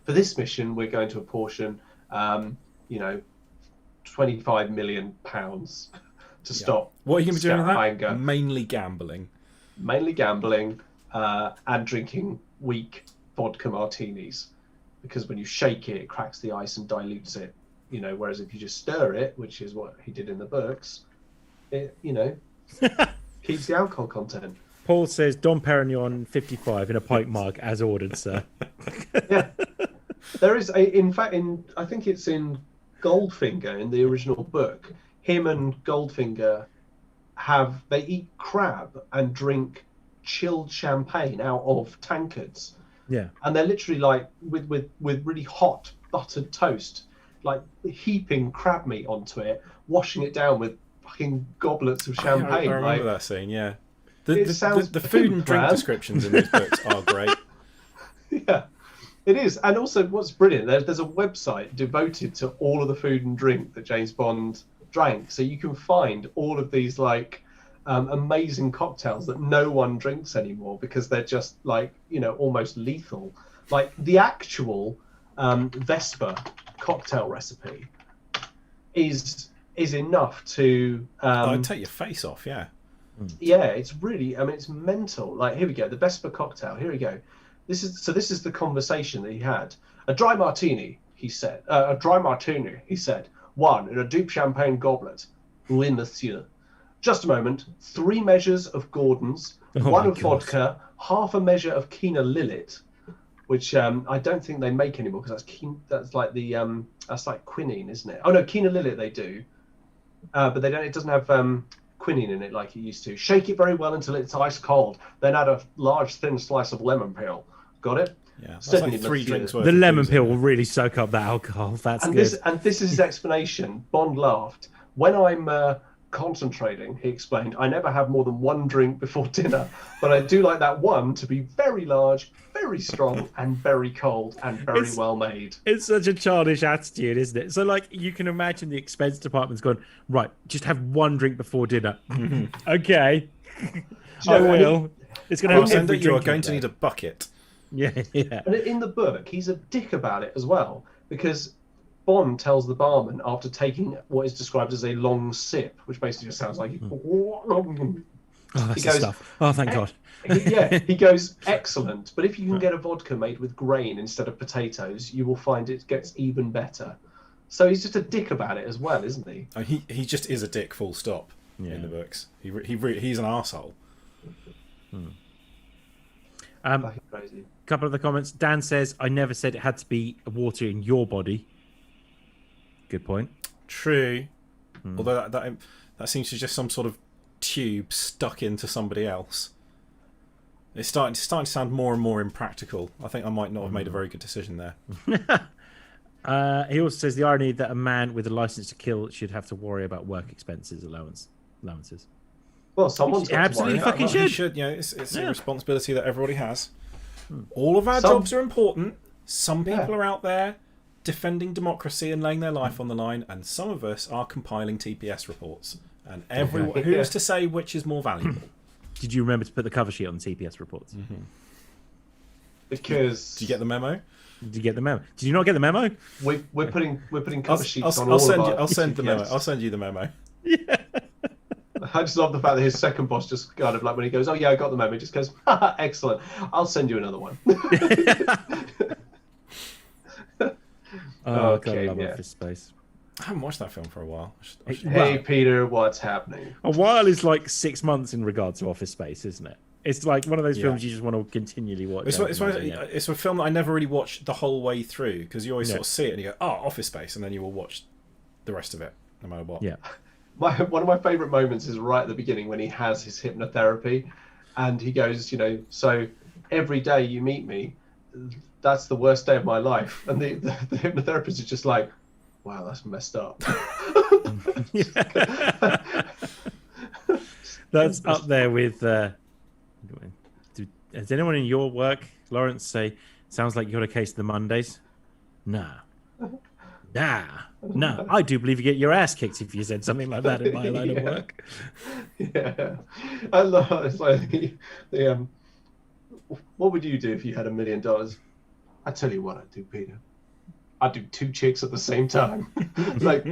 Speaker 1: for this mission, we're going to apportion, £25 million to stop.
Speaker 3: What are you going to be doing with that?
Speaker 1: anger,
Speaker 3: Mainly gambling.
Speaker 1: mainly gambling, and drinking weak vodka martinis. Because when you shake it, it cracks the ice and dilutes it. Whereas if you just stir it, which is what he did in the books, it, keeps the alcohol content.
Speaker 2: Paul says Dom Perignon 55 in a pint mug as ordered, sir.
Speaker 1: Yeah. There is I think it's in Goldfinger in the original book. Him and Goldfinger they eat crab and drink chilled champagne out of tankards.
Speaker 2: Yeah.
Speaker 1: And they're literally like with really hot buttered toast, like heaping crab meat onto it, washing it down with fucking goblets of champagne.
Speaker 3: I remember
Speaker 1: like,
Speaker 3: that scene. Yeah.
Speaker 1: It sounds
Speaker 3: The food and drink
Speaker 1: crab.
Speaker 3: descriptions in these books are great.
Speaker 1: Yeah, it is. And also, what's brilliant, there's a website devoted to all of the food and drink that James Bond drank. So you can find all of these amazing cocktails that no one drinks anymore because they're just almost lethal. Like the actual Vesper cocktail recipe is enough to
Speaker 3: I'd take your face off. Yeah.
Speaker 1: yeah, it's really, it's mental. Like, here we go, the Vesper cocktail. Here we go. This is the conversation that he had. A dry martini, he said. One in a deep champagne goblet. Oui, monsieur. Just a moment. 3 measures of Gordon's,
Speaker 2: Oh
Speaker 1: one
Speaker 2: my
Speaker 1: of
Speaker 2: God.
Speaker 1: vodka, half a measure of Kina Lillet, which I don't think they make anymore because that's like quinine, isn't it? Oh no, Kina Lillet they do, but they don't. It doesn't have quinine in it like it used to. Shake it very well until it's ice cold. Then add a large thin slice of lemon peel. Got it?
Speaker 3: Yeah. That's
Speaker 1: Certainly
Speaker 3: like 3
Speaker 1: monsieur.
Speaker 3: drinks worth.
Speaker 2: The
Speaker 3: of
Speaker 2: lemon
Speaker 3: booze in
Speaker 2: peel
Speaker 3: there.
Speaker 2: will really soak up that alcohol. That's
Speaker 1: And
Speaker 2: good.
Speaker 1: this is his explanation. Bond laughed. When I'm concentrating, he explained, I never have more than 1 drink before dinner, but I do like that one to be very large, very strong, and very cold, and very
Speaker 2: It's-
Speaker 1: well made.
Speaker 2: It's such a childish attitude, isn't it? So, you can imagine the expense department's gone, right, just have 1 drink before dinner. Okay. I
Speaker 1: know,
Speaker 2: will. It's going to have
Speaker 3: Send
Speaker 2: every
Speaker 3: it, you are
Speaker 2: drink
Speaker 3: going
Speaker 2: in
Speaker 3: to
Speaker 2: there.
Speaker 3: need a bucket.
Speaker 2: Yeah, yeah.
Speaker 1: And in the book, he's a dick about it as well, because Bond tells the barman after taking what is described as a long sip, which basically just sounds like
Speaker 2: Oh, that's
Speaker 1: He
Speaker 2: the
Speaker 1: goes,
Speaker 2: stuff. Oh, thank God.
Speaker 1: he goes, excellent, but if you can get a vodka made with grain instead of potatoes, you will find it gets even better. So he's just a dick about it as well, isn't he?
Speaker 3: He just is a dick. Full stop.
Speaker 2: Yeah.
Speaker 3: In the books, he's an arsehole.
Speaker 1: Fucking crazy.
Speaker 2: Couple of the comments. Dan says, "I never said it had to be water in your body." Good point.
Speaker 3: True. Although that seems to be just some sort of tube stuck into somebody else. It's starting to sound more and more impractical. I think I might not have made a very good decision there.
Speaker 2: He also says the irony that a man with a license to kill should have to worry about work expenses allowances.
Speaker 1: Well, someone's got
Speaker 2: Absolutely
Speaker 1: to worry
Speaker 2: fucking
Speaker 1: about that.
Speaker 2: should.
Speaker 3: It's a responsibility that everybody has. All of our jobs are important. Some people are out there defending democracy and laying their life on the line, and some of us are compiling TPS reports. And everyone, who's to say which is more valuable?
Speaker 2: Did you remember to put the cover sheet on the TPS reports?
Speaker 1: Because
Speaker 3: Did you get the memo?
Speaker 2: Did you get the memo? Did you not get the memo?
Speaker 1: we're putting cover sheets on
Speaker 3: I'll
Speaker 1: all
Speaker 3: send
Speaker 1: of
Speaker 3: you.
Speaker 1: our
Speaker 3: I'll send the memo.
Speaker 1: TPS.
Speaker 3: I'll send you the memo.
Speaker 1: I just love the fact that his second boss just kind of like when he goes, "Oh yeah, I got the memo," he just goes, "Haha, excellent. I'll send you another one."
Speaker 2: Oh,
Speaker 1: Okay,
Speaker 2: God, I love
Speaker 1: yeah.
Speaker 2: Office Space.
Speaker 3: I haven't watched that film for a while. I should-
Speaker 1: Hey Peter, what's happening?
Speaker 2: A while is like 6 months in regard to Office Space, isn't it? It's like one of those
Speaker 3: Yeah.
Speaker 2: films you just want to continually watch.
Speaker 3: It's,
Speaker 2: over
Speaker 3: it's,
Speaker 2: and
Speaker 3: one-
Speaker 2: over again.
Speaker 3: it's a film that I never really watched the whole way through because you always
Speaker 2: Yeah.
Speaker 3: sort of see it and you go, "Oh, Office Space," and then you will watch the rest of it, no matter what.
Speaker 2: Yeah.
Speaker 1: One of my favourite moments is right at the beginning when he has his hypnotherapy, and he goes, so every day you meet me, that's the worst day of my life, and the hypnotherapist is just like, wow, that's messed up.
Speaker 2: That's up there with. Has anyone in your work, Lawrence, say, "Sounds like you got a case of the Mondays"? Nah. I do believe you get your ass kicked if you said something like that in my line of work.
Speaker 1: Yeah, I love it's like the what would you do if you had $1 million? I tell you what I'd do, Peter. I'd do 2 chicks at the same time. Like,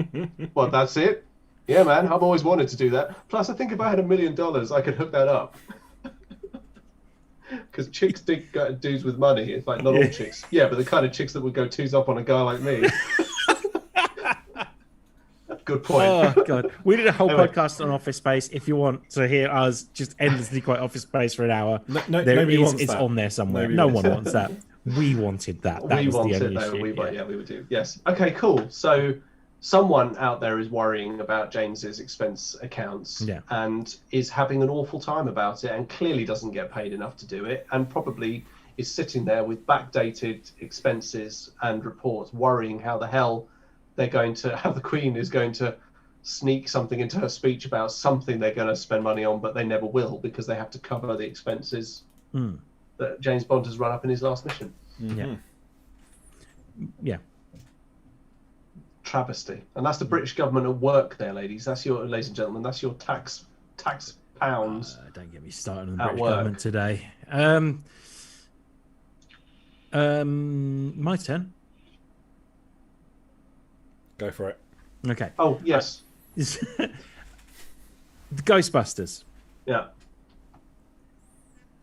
Speaker 1: well, that's it. Yeah, man, I've always wanted to do that. Plus, I think if I had $1 million, I could hook that up. Because chicks dig dudes with money. It's like not all chicks. Yeah, but the kind of chicks that would go 2s up on a guy like me. Good point.
Speaker 2: Oh God, we did a whole
Speaker 1: Anyway.
Speaker 2: podcast on Office Space. If you want to hear us just endlessly quote Office Space for an hour,
Speaker 3: nobody wants
Speaker 2: it's
Speaker 3: that.
Speaker 2: on there somewhere.
Speaker 3: Nobody
Speaker 2: No
Speaker 3: wants
Speaker 2: one wants that. We wanted that. That
Speaker 1: We
Speaker 2: was
Speaker 1: want
Speaker 2: the
Speaker 1: it
Speaker 2: only
Speaker 1: though.
Speaker 2: issue.
Speaker 1: We would do. Yes. Okay, cool. So someone out there is worrying about James's expense accounts
Speaker 2: Yeah.
Speaker 1: and is having an awful time about it and clearly doesn't get paid enough to do it and probably is sitting there with backdated expenses and reports worrying how the hell they're going to, how the Queen is going to sneak something into her speech about something they're going to spend money on, but they never will because they have to cover the expenses that James Bond has run up in his last mission.
Speaker 2: Yeah.
Speaker 1: Travesty. And that's the British government at work there, ladies. That's your, ladies and gentlemen, that's your tax pounds.
Speaker 2: Don't get me started on the
Speaker 1: At
Speaker 2: British
Speaker 1: work.
Speaker 2: government today. My turn.
Speaker 3: Go for it.
Speaker 2: Okay.
Speaker 1: Oh, yes.
Speaker 2: The Ghostbusters.
Speaker 1: Yeah.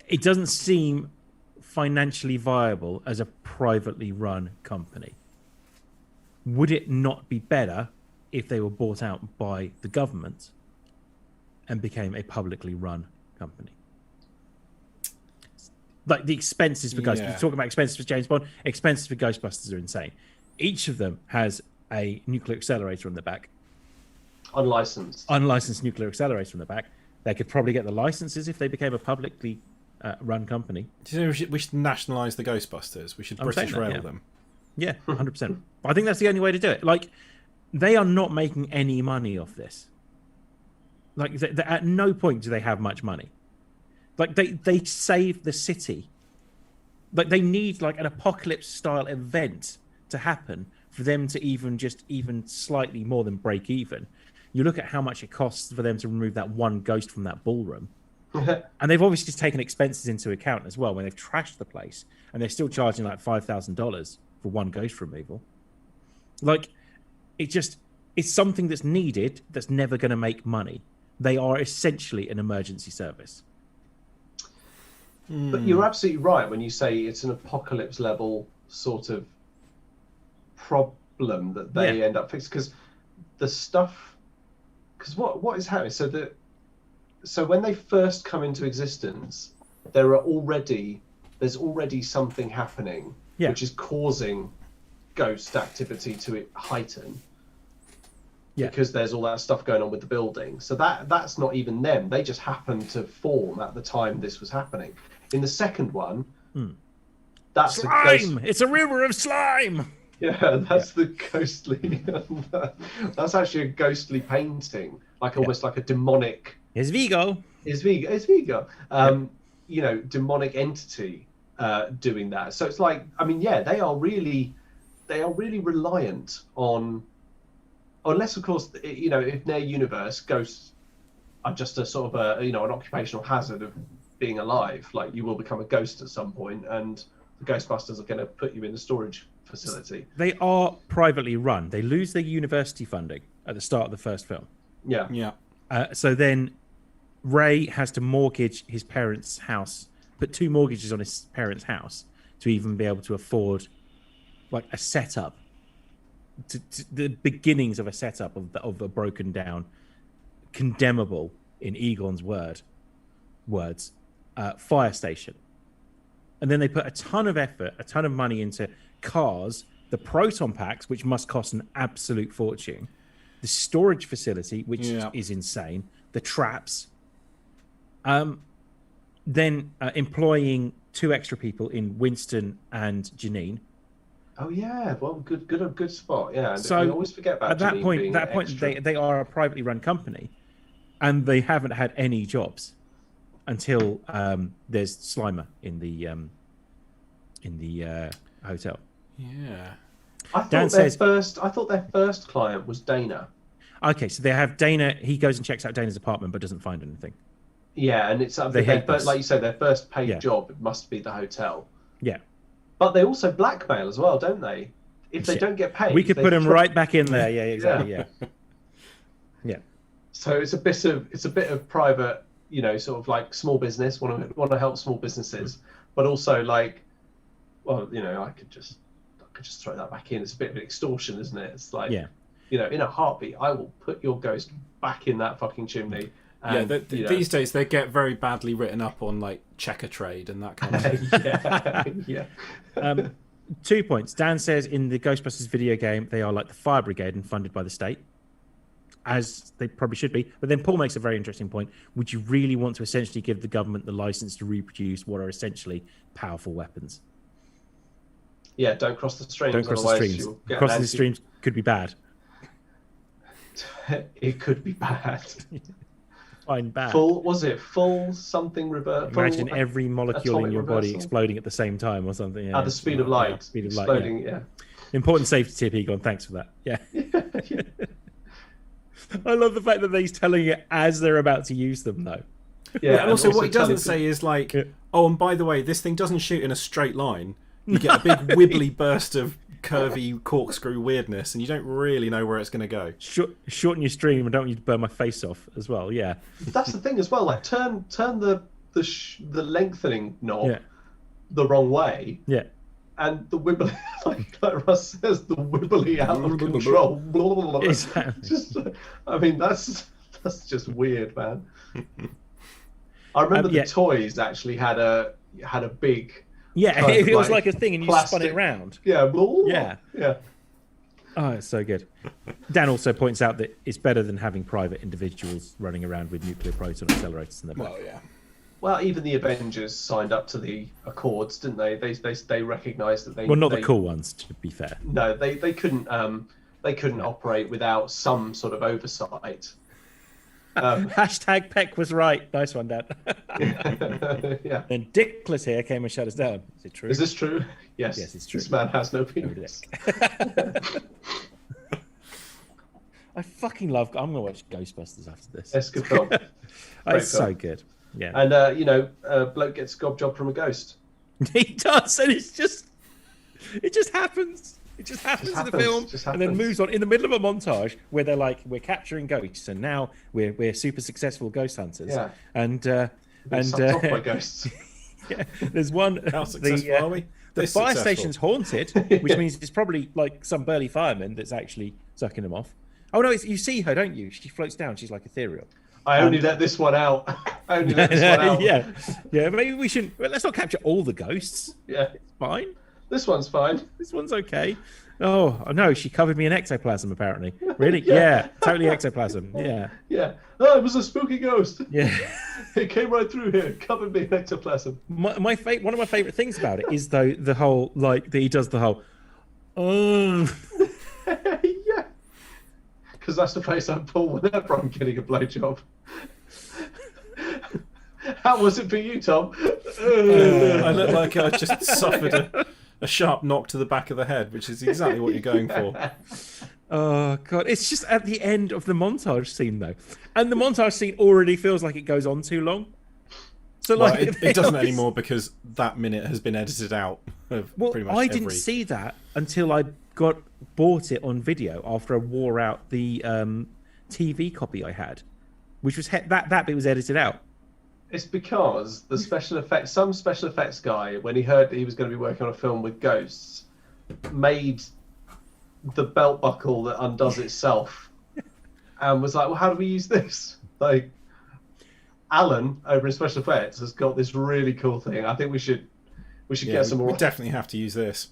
Speaker 2: It doesn't seem financially viable as a privately run company. Would it not be better if they were bought out by the government and became a publicly run company? Like the expenses for Ghostbusters.
Speaker 3: Yeah.
Speaker 2: We're talking about expenses for James Bond. Expenses for Ghostbusters are insane. Each of them has a nuclear accelerator on the back.
Speaker 1: Unlicensed.
Speaker 2: Unlicensed nuclear accelerator on the back. They could probably get the licenses if they became a publicly run company.
Speaker 3: Do you know we should nationalise the Ghostbusters? We should
Speaker 2: I'm
Speaker 3: British
Speaker 2: saying that,
Speaker 3: rail
Speaker 2: yeah.
Speaker 3: them.
Speaker 2: Yeah, 100%. I think that's the only way to do it. Like, they are not making any money off this. Like, at no point do they have much money. Like, they save the city. Like, they need, like, an apocalypse-style event to happen for them to even slightly more than break even. You look at how much it costs for them to remove that one ghost from that ballroom. And they've obviously taken expenses into account as well when they've trashed the place. And they're still charging, like, $5,000 for one ghost removal. Like, it's something that's needed that's never going to make money. They are essentially an emergency service.
Speaker 1: But you're absolutely right when you say it's an apocalypse level sort of problem that they end up fixing. Because the stuff, because what is happening? So when they first come into existence, there are already there's already something happening which is causing ghost activity to heighten. Because there's all that stuff going on with the building. So that's not even them. They just happened to form at the time this was happening. In the second one, that's
Speaker 2: slime! It's a river of slime!
Speaker 1: Yeah, that's the ghostly... that's actually a ghostly painting. Like almost like a demonic...
Speaker 2: It's Vigo.
Speaker 1: It's Vigo. You know, demonic entity doing that. So it's like, I mean, yeah, they are really reliant on... Unless, of course, you know, if their universe, ghosts are just a sort of an occupational hazard of being alive. Like, you will become a ghost at some point, and the Ghostbusters are going to put you in a storage facility.
Speaker 2: They are privately run. They lose their university funding at the start of the first film.
Speaker 3: Yeah.
Speaker 2: So then Ray has to mortgage his parents' house, put 2 mortgages on his parents' house to even be able to afford, like, a setup. To the beginnings of a setup of a broken down, condemnable in Egon's words, fire station. And then they put a ton of effort, a ton of money into cars, the proton packs, which must cost an absolute fortune, the storage facility, which is insane, the traps, then employing 2 extra people in Winston and Janine.
Speaker 1: Oh yeah, well, good spot. Yeah,
Speaker 2: so
Speaker 1: I always forget about
Speaker 2: at that
Speaker 1: Janine
Speaker 2: point.
Speaker 1: being
Speaker 2: That point,
Speaker 1: extra.
Speaker 2: they are a privately run company, and they haven't had any jobs until there's Slimer in the hotel.
Speaker 3: Yeah.
Speaker 1: I thought
Speaker 2: Dan
Speaker 1: their
Speaker 2: says-
Speaker 1: first client was Dana.
Speaker 2: Okay, so they have Dana. He goes and checks out Dana's apartment, but doesn't find anything.
Speaker 1: Yeah, and it's
Speaker 2: They hate
Speaker 1: but
Speaker 2: this.
Speaker 1: like you said, their first paid
Speaker 2: Yeah.
Speaker 1: job must be the hotel.
Speaker 2: Yeah,
Speaker 1: But they also blackmail as well, don't they? If they
Speaker 2: Shit.
Speaker 1: don't get paid,
Speaker 2: we could
Speaker 1: they
Speaker 2: put him
Speaker 1: throw-
Speaker 2: right back in there. Yeah, exactly. Yeah.
Speaker 1: So it's a bit of private, you know, sort of like small business. Want to help small businesses, but also like, well, you know, I could just throw that back in. It's a bit of an extortion, isn't it? It's like, you know, in a heartbeat, I will put your ghost back in that fucking chimney. And, you know,
Speaker 3: these days they get very badly written up on like checker trade and that kind of thing.
Speaker 1: yeah.
Speaker 2: 2 points. Dan says in the Ghostbusters video game, they are like the fire brigade and funded by the state, as they probably should be. But then Paul makes a very interesting point. Would you really want to essentially give the government the license to reproduce what are essentially powerful weapons?
Speaker 1: Yeah, don't cross the streams.
Speaker 2: Don't cross the
Speaker 1: otherwise
Speaker 2: streams.
Speaker 1: you'll get
Speaker 2: Crossing
Speaker 1: an
Speaker 2: the streams could be bad.
Speaker 1: It could be bad.
Speaker 2: Fine, bad.
Speaker 1: Full something revert?
Speaker 2: Imagine every molecule in
Speaker 1: atomic
Speaker 2: your body
Speaker 1: reversal?
Speaker 2: exploding at the same time or something. Yeah,
Speaker 1: At the speed of light.
Speaker 2: Yeah, speed of light.
Speaker 1: Exploding,
Speaker 2: Yeah. Important safety tip, Egon. Thanks for that. Yeah. I love the fact that he's telling it as they're about to use them, though.
Speaker 1: Yeah,
Speaker 3: And also what he
Speaker 1: telling
Speaker 3: doesn't say is like,
Speaker 2: Yeah.
Speaker 3: oh, and by the way, this thing doesn't shoot in a straight line. You get a big wibbly burst of curvy corkscrew weirdness, and you don't really know where it's going to go.
Speaker 2: Shorten your stream. I don't want you to burn my face off as well. Yeah.
Speaker 1: That's the thing as well. Like turn the lengthening knob
Speaker 2: Yeah.
Speaker 1: the wrong way,
Speaker 2: Yeah.
Speaker 1: and the wibbly, like Russ says, the wibbly out of control. Blah, blah, blah.
Speaker 2: Exactly.
Speaker 1: Just, I mean, that's just weird, man. I remember
Speaker 2: Yeah.
Speaker 1: the toys actually had a big.
Speaker 2: Yeah.
Speaker 1: kind of
Speaker 2: It was like a thing, and you spun it
Speaker 1: plastic-
Speaker 2: around.
Speaker 1: Yeah. Blah, blah, blah.
Speaker 2: Yeah.
Speaker 1: Yeah.
Speaker 2: Oh, it's so good. Dan also points out that it's better than having private individuals running around with nuclear proton accelerators in their back.
Speaker 3: Well, yeah.
Speaker 1: Well, even the Avengers signed up to the Accords, didn't they? They recognised that they.
Speaker 2: Well, not
Speaker 1: they,
Speaker 2: the cool ones, to be fair.
Speaker 1: No, they couldn't operate without some sort of oversight.
Speaker 2: Hashtag Peck was right. Nice one, Dan.
Speaker 1: Yeah.
Speaker 2: And Dickless here came and shut us down. Is it true?
Speaker 1: Is this true? Yes.
Speaker 2: Yes, it's true.
Speaker 1: This man has no penis.
Speaker 2: I fucking love. I'm gonna watch Ghostbusters after this.
Speaker 1: It's a good film.
Speaker 2: It's so
Speaker 1: film.
Speaker 2: good. Yeah,
Speaker 1: And bloke gets a gob job from a ghost.
Speaker 2: he does, and it just happens. It just happens in the
Speaker 1: happens,
Speaker 2: film,
Speaker 1: just
Speaker 2: and then
Speaker 1: happens.
Speaker 2: moves on in the middle of a montage where they're like, "We're capturing ghosts, and now we're super successful ghost hunters."
Speaker 1: Yeah.
Speaker 2: And
Speaker 1: Sucked off by ghosts.
Speaker 2: yeah, there's one.
Speaker 3: How successful are we?
Speaker 2: The
Speaker 3: This
Speaker 2: fire
Speaker 3: successful.
Speaker 2: station's haunted, which means it's probably like some burly fireman that's actually sucking them off. Oh no, you see her, don't you? She floats down. She's like ethereal.
Speaker 1: I only let this one out. I only let this one out.
Speaker 2: Yeah. Maybe we shouldn't. Well, let's not capture all the ghosts.
Speaker 1: Yeah.
Speaker 2: It's fine.
Speaker 1: This one's fine.
Speaker 2: This one's okay. Oh no, she covered me in ectoplasm. Apparently, really? Yeah, totally ectoplasm. Yeah.
Speaker 1: Yeah. Oh, it was a spooky ghost.
Speaker 2: Yeah.
Speaker 1: It came right through here, covered me in ectoplasm.
Speaker 2: One of my favorite things about it is though the whole like that he does the whole.
Speaker 1: Yeah. Because that's the face I pull whenever I'm getting a blowjob. How was it for you, Tom?
Speaker 3: I look like I just suffered a sharp knock to the back of the head, which is exactly what you're going for.
Speaker 2: Oh god, it's just at the end of the montage scene though, and the montage scene already feels like it goes on too long. So like
Speaker 3: it doesn't anymore because that minute has been edited out. Pretty much
Speaker 2: I didn't see that until I bought it on video after I wore out the TV copy I had, which was that bit was edited out.
Speaker 1: It's because some special effects guy, when he heard that he was going to be working on a film with ghosts, made the belt buckle that undoes itself, and was like, "Well, how do we use this?" Like, Alan over in special effects has got this really cool thing. I think we should get some more.
Speaker 3: We definitely have to use this.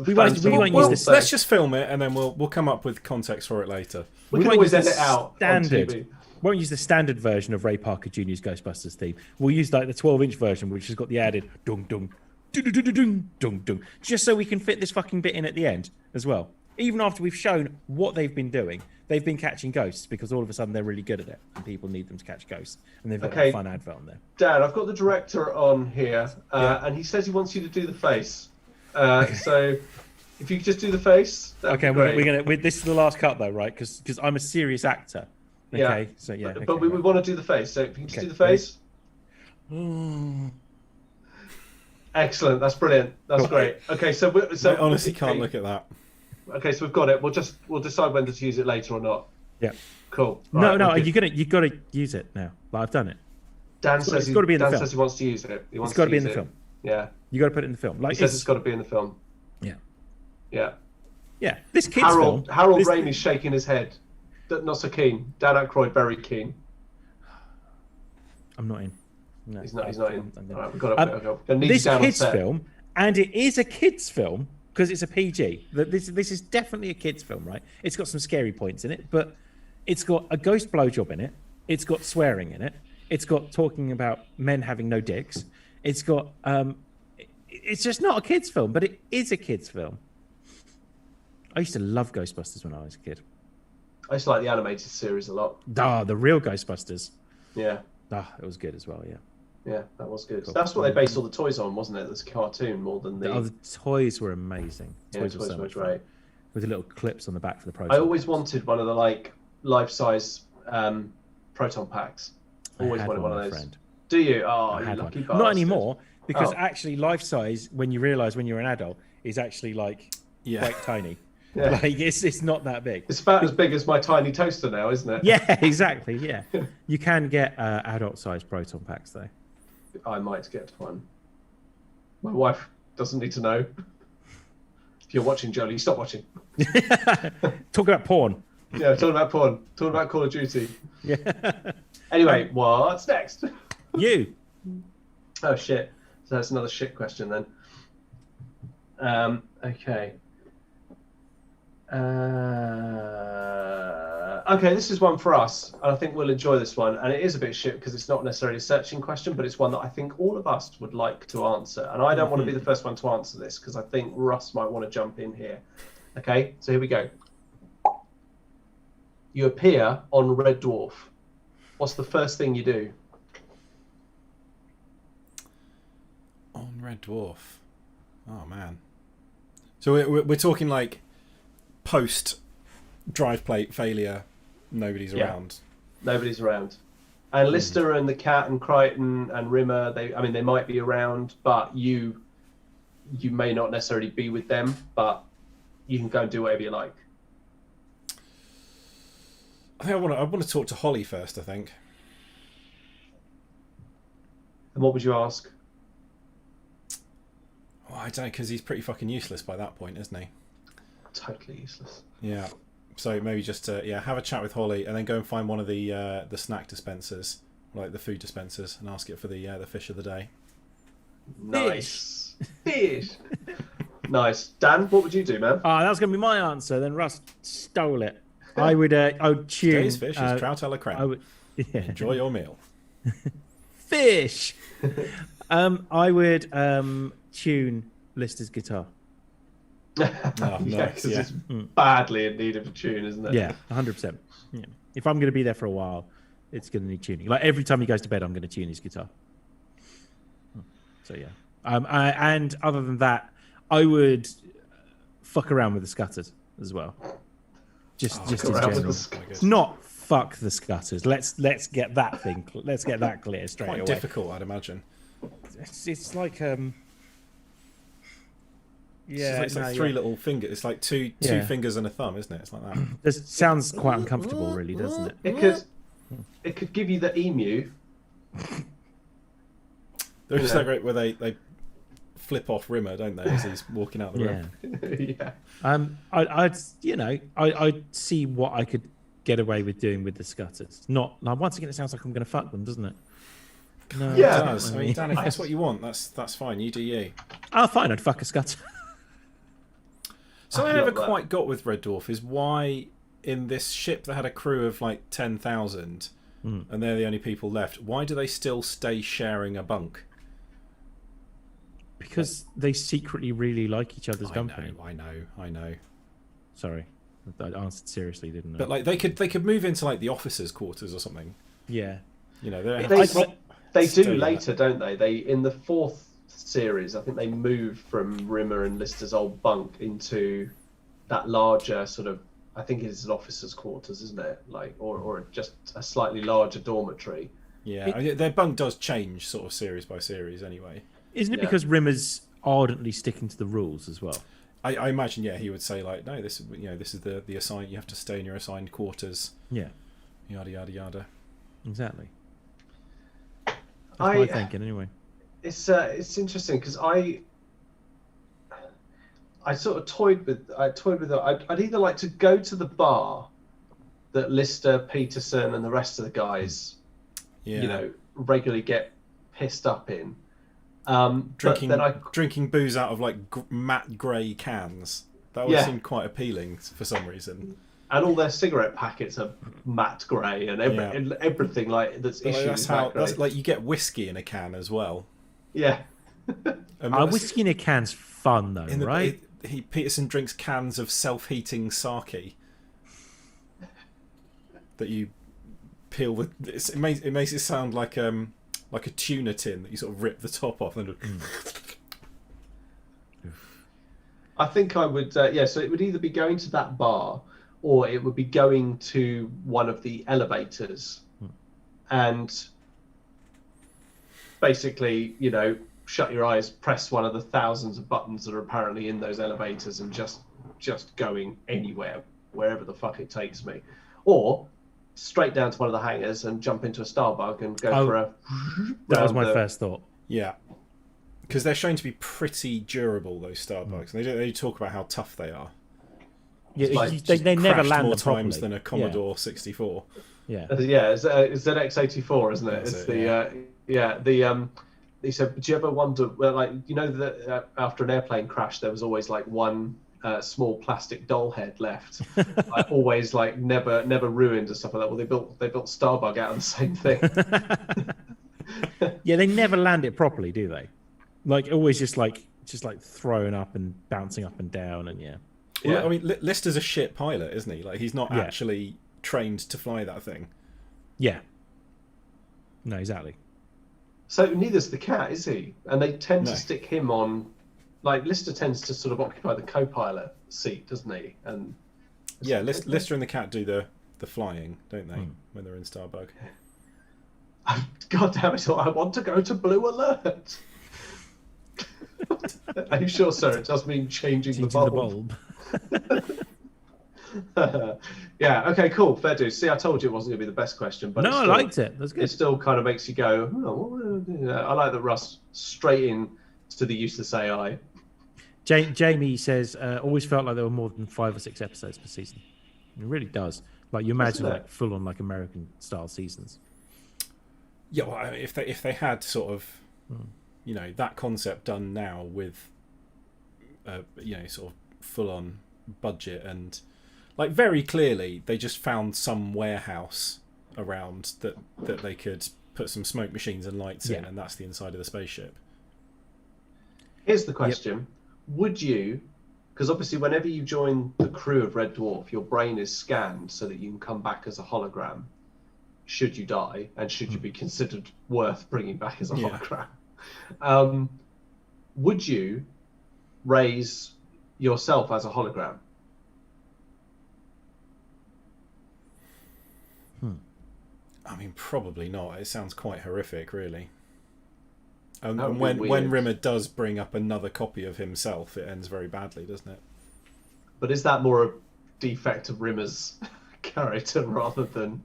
Speaker 2: We won't use this.
Speaker 3: Let's just film it and then we'll come up with context for it later.
Speaker 1: We can always edit it out
Speaker 2: standard.
Speaker 1: on TV.
Speaker 2: Won't use the standard version of Ray Parker Jr.'s Ghostbusters theme. We'll use like the 12-inch version, which has got the added dung dung, dung dung dung, just so we can fit this fucking bit in at the end as well. Even after we've shown what they've been doing, they've been catching ghosts because all of a sudden they're really good at it, and people need them to catch ghosts, and they've got a fun advert on there.
Speaker 1: Dan, I've got the director on here, and he says he wants you to do the face. So if you could just do the face.
Speaker 2: Okay, this is the last cut though, right? Because I'm a serious actor. Okay,
Speaker 1: yeah.
Speaker 2: So yeah.
Speaker 1: But
Speaker 2: okay,
Speaker 1: we want to do the face. So if you can just do the face. Excellent. That's brilliant. That's great. Okay, so
Speaker 3: I honestly can't look at that.
Speaker 1: Okay, so we've got it. We'll decide whether to use it later or not.
Speaker 2: Yeah.
Speaker 1: Cool.
Speaker 2: Right, no, you've got to use it now. Like, I've done it.
Speaker 1: Dan says
Speaker 2: it's got to be in the film.
Speaker 1: says he wants to use it.
Speaker 2: It's got to be in the film.
Speaker 1: Yeah.
Speaker 2: You got to put it in the film. Like
Speaker 1: he says it's got to be in the film.
Speaker 2: Yeah.
Speaker 1: Yeah.
Speaker 2: Yeah. This kid's film.
Speaker 1: Harold Ramey's shaking his head. Not so keen. Dan Aykroyd very keen.
Speaker 2: I'm not in. No,
Speaker 1: he's not in. All right, we've got to
Speaker 2: this kid's film, and it is a kid's film because it's a PG. This is definitely a kid's film, right? It's got some scary points in it, but it's got a ghost blowjob in it. It's got swearing in it. It's got talking about men having no dicks. It's got it's just not a kid's film, but it is a kid's film. I used to love Ghostbusters when I was a kid.
Speaker 1: I used to like the animated series a lot.
Speaker 2: The real Ghostbusters.
Speaker 1: Yeah.
Speaker 2: It was good as well, yeah.
Speaker 1: Yeah, that was good. Cool. That's what they based all the toys on, wasn't it? This cartoon more than the...
Speaker 2: the toys were amazing.
Speaker 1: Toys were so much great.
Speaker 2: With the little clips on the back for the proton.
Speaker 1: I always wanted one of the life-size proton packs. Always wanted one of those. Friend. Do you? Oh, you lucky bastard.
Speaker 2: Not anymore, because actually life-size, when you realise when you're an adult, is actually quite tiny.
Speaker 1: Yeah.
Speaker 2: Like it's not that big.
Speaker 1: It's about as big as my tiny toaster now, isn't it?
Speaker 2: Yeah, exactly. Yeah, you can get adult-sized proton packs though.
Speaker 1: I might get one. My wife doesn't need to know. If you're watching, Jolie, stop watching.
Speaker 2: Talk about porn.
Speaker 1: Yeah, talking about porn. Talking about Call of Duty.
Speaker 2: Yeah.
Speaker 1: Anyway, what's next?
Speaker 2: You.
Speaker 1: Oh shit. So that's another shit question then. Okay. Okay, this is one for us, and I think we'll enjoy this one. And it is a bit shit because it's not necessarily a searching question, but it's one that I think all of us would like to answer. And I don't want to be the first one to answer this because I think Russ might want to jump in here. Okay, so here we go. You appear on Red Dwarf. What's the first thing you do?
Speaker 3: On Red Dwarf. Oh man. So we're talking like post drive plate failure. Nobody's around.
Speaker 1: Nobody's around. And Lister and the Cat and Crichton and Rimmer, they might be around, but you may not necessarily be with them, but you can go and do whatever you like.
Speaker 3: I think I want to talk to Holly first, I think.
Speaker 1: And what would you ask?
Speaker 3: Oh, I don't know, because he's pretty fucking useless by that point, isn't he?
Speaker 1: Totally useless.
Speaker 3: Yeah. So maybe just have a chat with Holly, and then go and find one of the snack dispensers, like the food dispensers, and ask it for the fish of the day.
Speaker 1: Nice. Fish. Nice. Dan, what would you do, man?
Speaker 2: Oh, that was going to be my answer. Then Russ stole it. I would tune.
Speaker 3: Today's fish is trout a la creme.
Speaker 2: I would, yeah.
Speaker 3: Enjoy your meal.
Speaker 2: Fish. I would tune Lister's guitar.
Speaker 3: Oh,
Speaker 1: Yeah,
Speaker 3: nice.
Speaker 1: 'cause
Speaker 3: Yeah.
Speaker 1: it's badly in need of a tune, isn't it?
Speaker 2: Yeah, 100%. Yeah. If I'm going to be there for a while, it's going to need tuning. Like every time he goes to bed, I'm going to tune his guitar. So yeah. And other than that, I would fuck around with the Scutters as well. Just in
Speaker 1: around with
Speaker 2: general.
Speaker 1: the Scutters.
Speaker 2: Not fuck the Scutters. Let's get that thing. Let's get that clear straight
Speaker 3: Quite
Speaker 2: away.
Speaker 3: difficult, I'd imagine.
Speaker 2: It's like
Speaker 3: It's like three little fingers. It's like two fingers and a thumb, isn't it? It's like that.
Speaker 2: This sounds quite uncomfortable, really, doesn't it?
Speaker 1: It could give you the emu.
Speaker 3: They're just that great where they flip off Rimmer, don't they, as he's walking out the room.
Speaker 2: Yeah.
Speaker 1: Yeah.
Speaker 2: I'd see what I could get away with doing with the Scutters. Not now. Once again, it sounds like I'm going to fuck them, doesn't it? No,
Speaker 1: Yeah.
Speaker 3: It does. I mean, Dan, if that's what you want, that's fine. You do you.
Speaker 2: Oh, fine. I'd fuck a Scutter.
Speaker 3: So
Speaker 1: I
Speaker 3: I never
Speaker 1: love that.
Speaker 3: quite got with Red Dwarf is why in this ship that had a crew of like 10,000 and they're the only people left, why do they still stay sharing a bunk?
Speaker 2: Because they secretly really like each other's company.
Speaker 3: I know.
Speaker 2: Sorry, I answered seriously, didn't I?
Speaker 3: But like they could move into like the officers' quarters or something.
Speaker 2: yeah,
Speaker 3: You know, they're
Speaker 1: They
Speaker 3: Stay
Speaker 1: do
Speaker 3: there.
Speaker 1: later, don't they? They in the fourth series, I think they move from Rimmer and Lister's old bunk into that larger sort of. I think it is an officers' quarters, isn't it? Like, or just a slightly larger dormitory.
Speaker 3: Yeah, I mean, their bunk does change sort of series by series anyway.
Speaker 2: isn't it
Speaker 1: Yeah.
Speaker 2: because Rimmer's ardently sticking to the rules as well?
Speaker 3: I imagine, he would say like, no, this is the assigned. You have to stay in your assigned quarters.
Speaker 2: Yeah,
Speaker 3: Yada yada yada.
Speaker 2: exactly. That's my thinking, anyway.
Speaker 1: It's interesting because I sort of toyed with it. I'd either like to go to the bar that Lister, Peterson, and the rest of the guys,
Speaker 3: Yeah.
Speaker 1: regularly get pissed up in.
Speaker 3: Drinking
Speaker 1: But then
Speaker 3: drinking booze out of like matte grey cans. That always seemed quite appealing for some reason.
Speaker 1: and all their cigarette packets are matte grey, and everything like that's
Speaker 3: But, like,
Speaker 1: issued
Speaker 3: that's
Speaker 1: is
Speaker 3: how
Speaker 1: matte grey.
Speaker 3: that's like you get whiskey in a can as well.
Speaker 1: Yeah.
Speaker 3: And that's-
Speaker 2: Whiskey in a can's fun, though,
Speaker 3: in the-
Speaker 2: right?
Speaker 3: Peterson drinks cans of self-heating sake that you peel the. It makes it sound like a tuna tin that you sort of rip the top off and.
Speaker 1: I think I would. So it would either be going to that bar, or it would be going to one of the elevators, and basically, shut your eyes, press one of the thousands of buttons that are apparently in those elevators, and just going anywhere, wherever the fuck it takes me, or straight down to one of the hangars and jump into a Starbug and go for a.
Speaker 2: That was
Speaker 1: round
Speaker 2: my
Speaker 1: the-
Speaker 2: first thought.
Speaker 3: Yeah, because they're shown to be pretty durable. Those Starbucks, and they talk about how tough they are.
Speaker 2: Yeah,
Speaker 1: like
Speaker 2: they never
Speaker 3: Crashed
Speaker 2: land
Speaker 3: more
Speaker 2: them properly.
Speaker 3: times than a Commodore 64.
Speaker 2: Yeah.
Speaker 1: Yeah, it's ZX84, isn't it?
Speaker 3: That's
Speaker 1: It's
Speaker 3: it,
Speaker 1: the He said, "Do you ever wonder, that after an airplane crash, there was always like one small plastic doll head left, like, always like never ruined and stuff like that. Well, they built Starbug out of the same thing.
Speaker 2: Yeah, they never land it properly, do they? Like always just like throwing up and bouncing up and down, and yeah.
Speaker 3: Well, I mean, Lister's a shit pilot, isn't he? Like he's not
Speaker 2: Yeah.
Speaker 3: actually trained to fly that thing.
Speaker 2: Yeah. No, exactly.
Speaker 1: So neither's the cat, is he? And they tend
Speaker 3: No.
Speaker 1: to stick him on. Like Lister tends to sort of occupy the co-pilot seat, doesn't he? And
Speaker 3: Yeah, Lister and the cat do the flying, don't they? When they're in Starbug.
Speaker 1: God damn it! I want to go to Blue Alert. Are you sure, sir? It does mean changing the
Speaker 2: Changing
Speaker 1: bulb.
Speaker 2: the bulb.
Speaker 1: Yeah. Okay. Cool. Fair dues. See, I told you it wasn't going to be the best question, but
Speaker 2: No,
Speaker 1: it's
Speaker 2: I
Speaker 1: still,
Speaker 2: liked it. That's
Speaker 1: It
Speaker 2: good.
Speaker 1: still kind of makes you go. I like that Russ straight in to the useless AI.
Speaker 2: Jamie says, always felt like there were more than 5 or 6 episodes per season. It really does. Like you imagine
Speaker 1: Doesn't it?
Speaker 2: like full on like American style seasons.
Speaker 3: Yeah, well, I mean, if they had sort of, that concept done now with, sort of full on budget and, like, very clearly they just found some warehouse around that they could put some smoke machines and lights in, and that's the inside of the spaceship.
Speaker 1: Here's the question: would you? Because obviously, whenever you join the crew of Red Dwarf, your brain is scanned so that you can come back as a hologram. Should you die, and should you be considered worth bringing back as a hologram? Would you raise yourself as a hologram?
Speaker 3: I mean, probably not. It sounds quite horrific, really. And
Speaker 1: That would
Speaker 3: when
Speaker 1: be weird.
Speaker 3: Rimmer does bring up another copy of himself, it ends very badly, doesn't it?
Speaker 1: But is that more a defect of Rimmer's character rather than?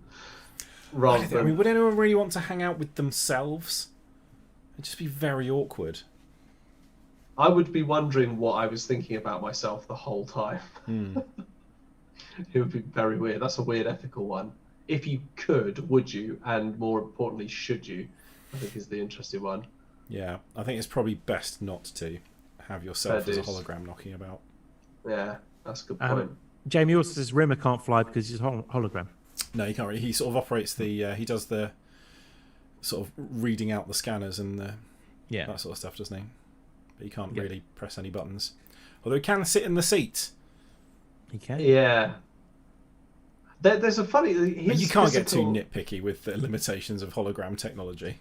Speaker 3: I mean, would anyone really want to hang out with themselves? It'd just be very awkward.
Speaker 1: I would be wondering what I was thinking about myself the whole time. It would be very weird. That's a weird ethical one. If you could, would you? And more importantly, should you? I think is the interesting one.
Speaker 3: Yeah, I think it's probably best not to have yourself
Speaker 1: Fair
Speaker 3: as a
Speaker 1: dues.
Speaker 3: hologram knocking about.
Speaker 1: Yeah, that's a good point.
Speaker 2: Jamie also says Rimmer can't fly because he's a hologram.
Speaker 3: No, he can't really. He sort of operates the. He does the sort of reading out the scanners and that sort of stuff, doesn't he? But he can't really press any buttons. Although he can sit in the seat.
Speaker 2: He can.
Speaker 1: Yeah. There's a funny.
Speaker 3: You can't get too nitpicky with the limitations of hologram technology.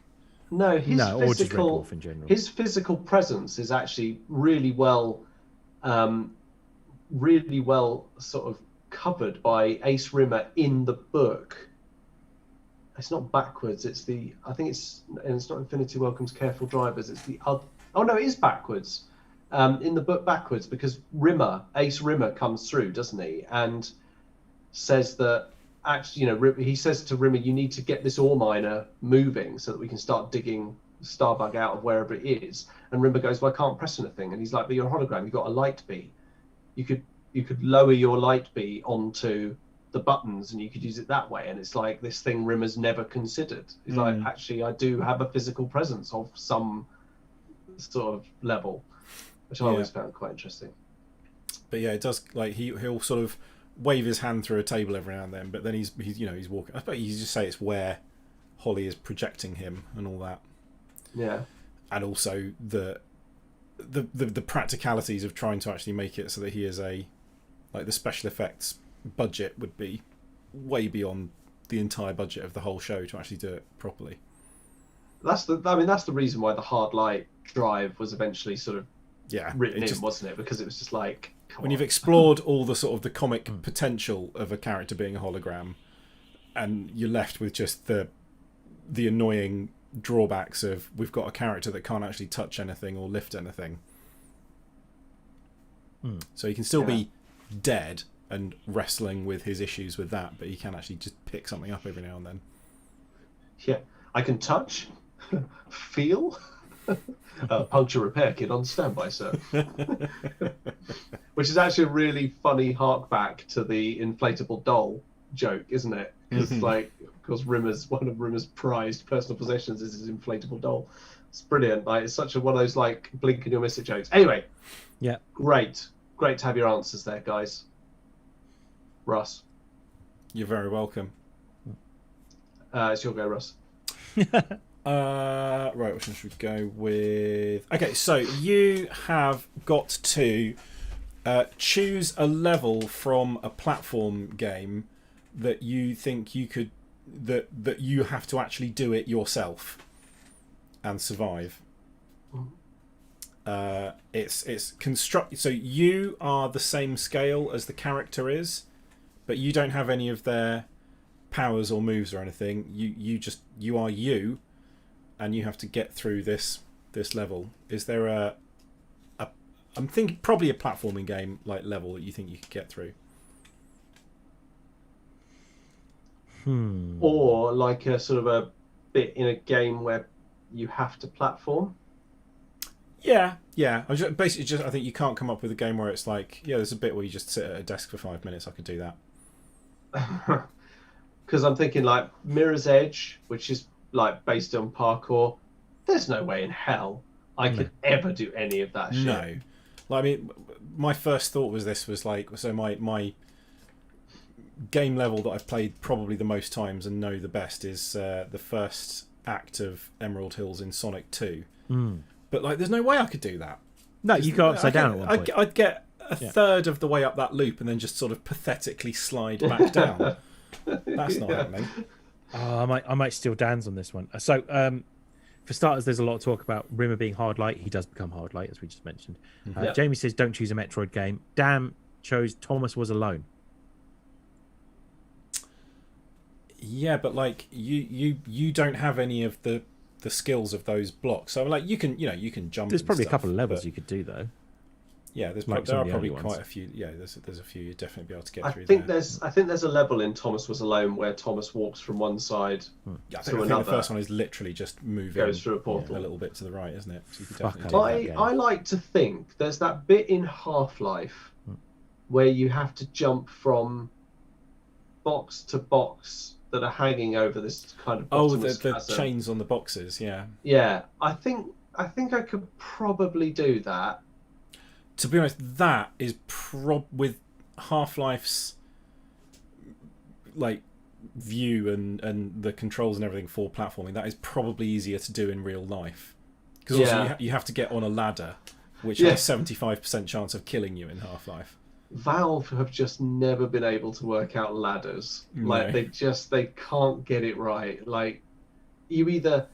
Speaker 1: No,
Speaker 2: or just Red Dwarf in general.
Speaker 1: His physical presence is actually really well sort of covered by Ace Rimmer in the book. It's not backwards. It's not Infinity Welcomes Careful Drivers. It's the other. Oh no, it is backwards. In the book, backwards, because Ace Rimmer comes through, doesn't he? And says that actually, he says to Rimmer, you need to get this ore miner moving so that we can start digging Starbug out of wherever it is. And Rimmer goes, well, I can't press anything. And he's like, but you're a hologram. You've got a light bee. You could lower your light bee onto the buttons and you could use it that way. And it's like this thing Rimmer's never considered. He's like, actually, I do have a physical presence of some sort of level, which I always found quite interesting.
Speaker 3: But yeah, it does. Like he'll sort of wave his hand through a table every now and then, but then he's walking. I suppose you just say it's where Holly is projecting him and all that.
Speaker 1: Yeah.
Speaker 3: And also the practicalities of trying to actually make it so that he is the special effects budget would be way beyond the entire budget of the whole show to actually do it properly.
Speaker 1: That's the reason why the hard light drive was eventually sort of written in, wasn't it? Because it was just like,
Speaker 3: when you've explored all the sort of the comic potential of a character being a hologram, and you're left with just the annoying drawbacks of we've got a character that can't actually touch anything or lift anything. So he can still be dead and wrestling with his issues with that, but he can actually just pick something up every now and then.
Speaker 1: Yeah, I can touch, feel. Puncture repair kit on standby, sir. Which is actually a really funny hark back to the inflatable doll joke, isn't it? Because one of Rimmer's prized personal possessions is his inflatable doll. It's brilliant. Like, it's such one of those like blink and you'll miss it jokes. Anyway, great to have your answers there, guys. Russ,
Speaker 3: you're very welcome.
Speaker 1: It's your go, Russ.
Speaker 3: Right, which one should we go with? Okay, so you have got to choose a level from a platform game that you think you could that you have to actually do it yourself and survive. It's construct. So you are the same scale as the character is, but you don't have any of their powers or moves or anything. You are you. And you have to get through this level. Is there I'm thinking probably a platforming game like level that you think you could get through?
Speaker 1: Or like a sort of a bit in a game where you have to platform.
Speaker 3: Yeah. I think you can't come up with a game where it's like, there's a bit where you just sit at a desk for 5 minutes. I could do that.
Speaker 1: because I'm thinking like Mirror's Edge, which is like based on parkour. There's no way in hell I could ever do any of that shit.
Speaker 3: No, like I mean, my first thought was this was like so my game level that I've played probably the most times and know the best is the first act of Emerald Hills in Sonic 2. But like, there's no way I could do that.
Speaker 2: No, you go upside down at one point.
Speaker 3: I'd get a third of the way up that loop and then just sort of pathetically slide back down. That's not happening.
Speaker 2: Oh, I might steal Dan's on this one. So, for starters, there's a lot of talk about Rimmer being hard light. He does become hard light, as we just mentioned. Jamie says, don't choose a Metroid game. Dan chose Thomas Was Alone.
Speaker 3: Yeah, but like you don't have any of the skills of those blocks. So like you can jump.
Speaker 2: There's
Speaker 3: and
Speaker 2: probably
Speaker 3: stuff,
Speaker 2: a couple of levels
Speaker 3: but
Speaker 2: you could do though.
Speaker 3: Yeah, there are probably quite a few. Yeah, there's a few you'd definitely be able to get through.
Speaker 1: I think there's a level in Thomas Was Alone where Thomas walks from one side
Speaker 3: I
Speaker 1: to
Speaker 3: think
Speaker 1: another.
Speaker 3: the first one is literally just moving.
Speaker 1: Goes through a portal.
Speaker 3: A little bit to the right, isn't it? So you could
Speaker 2: Fuck,
Speaker 3: definitely do that.
Speaker 1: I like to think there's that bit in Half-Life where you have to jump from box to box that are hanging over this kind of
Speaker 3: Oh,
Speaker 1: bottomless
Speaker 3: the
Speaker 1: chasm.
Speaker 3: chains on the boxes, yeah.
Speaker 1: Yeah, I think I could probably do that.
Speaker 3: To be honest, that is with Half-Life's like view and the controls and everything for platforming. That is probably easier to do in real life because also you have to get on a ladder, which has a 75% chance of killing you in Half-Life.
Speaker 1: Valve have just never been able to work out ladders.
Speaker 3: No.
Speaker 1: Like they can't get it right. Like you either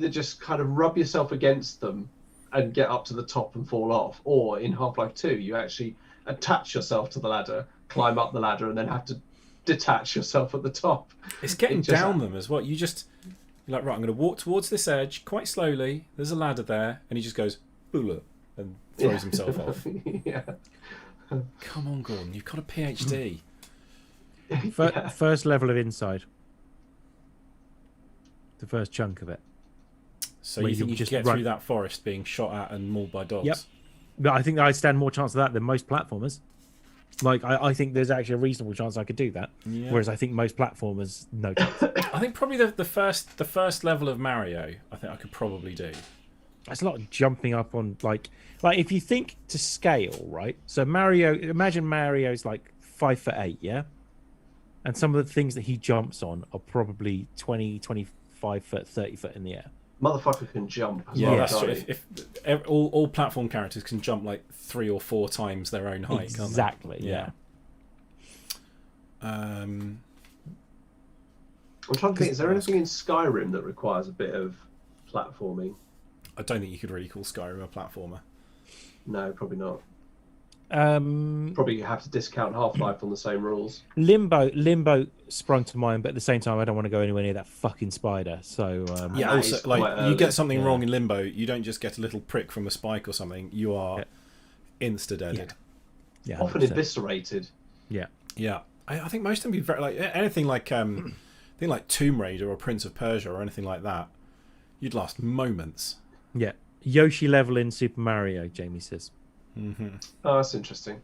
Speaker 1: just kind of rub yourself against them and get up to the top and fall off, or in Half-Life 2 you actually attach yourself to the ladder, climb up the ladder, and then have to detach yourself at the top.
Speaker 3: It's getting down them as well. You're like, right, I'm going to walk towards this edge quite slowly. There's a ladder there, and he just goes boola and throws himself off.
Speaker 1: Yeah.
Speaker 3: Come on, Gordon, you've got a PhD.
Speaker 2: First level of Inside. The first chunk of it.
Speaker 3: So you think you just get through that forest being shot at and mauled by dogs?
Speaker 2: Yep. But I think I stand more chance of that than most platformers. Like, I think there's actually a reasonable chance I could do that.
Speaker 3: Yeah.
Speaker 2: Whereas I think most platformers, no chance.
Speaker 3: I think probably the first level of Mario, I think I could probably do.
Speaker 2: That's a lot of jumping up on, like if you think to scale, right? So imagine Mario's like 5'8", yeah? And some of the things that he jumps on are probably 20, 25 foot, 30 foot in the air.
Speaker 1: Motherfucker can jump.
Speaker 3: Yeah, that's true. If all platform characters can jump like 3 or 4 times their own height,
Speaker 2: exactly.
Speaker 3: Can't they?
Speaker 2: Yeah.
Speaker 1: I'm trying to think. Is there anything in Skyrim that requires a bit of platforming?
Speaker 3: I don't think you could really call Skyrim a platformer.
Speaker 1: No, probably not. Probably you have to discount Half-Life on the same rules.
Speaker 2: Limbo sprung to mind, but at the same time, I don't want to go anywhere near that fucking spider. So
Speaker 3: yeah, also like you get something wrong in Limbo, you don't just get a little prick from a spike or something. You are insta-deaded.
Speaker 2: Yeah,
Speaker 1: often eviscerated.
Speaker 2: Yeah,
Speaker 3: yeah. I think most of them be very like anything like like Tomb Raider or Prince of Persia or anything like that. You'd last moments.
Speaker 2: Yeah, Yoshi level in Super Mario. Jamie says.
Speaker 1: Mm-hmm. Oh, that's interesting.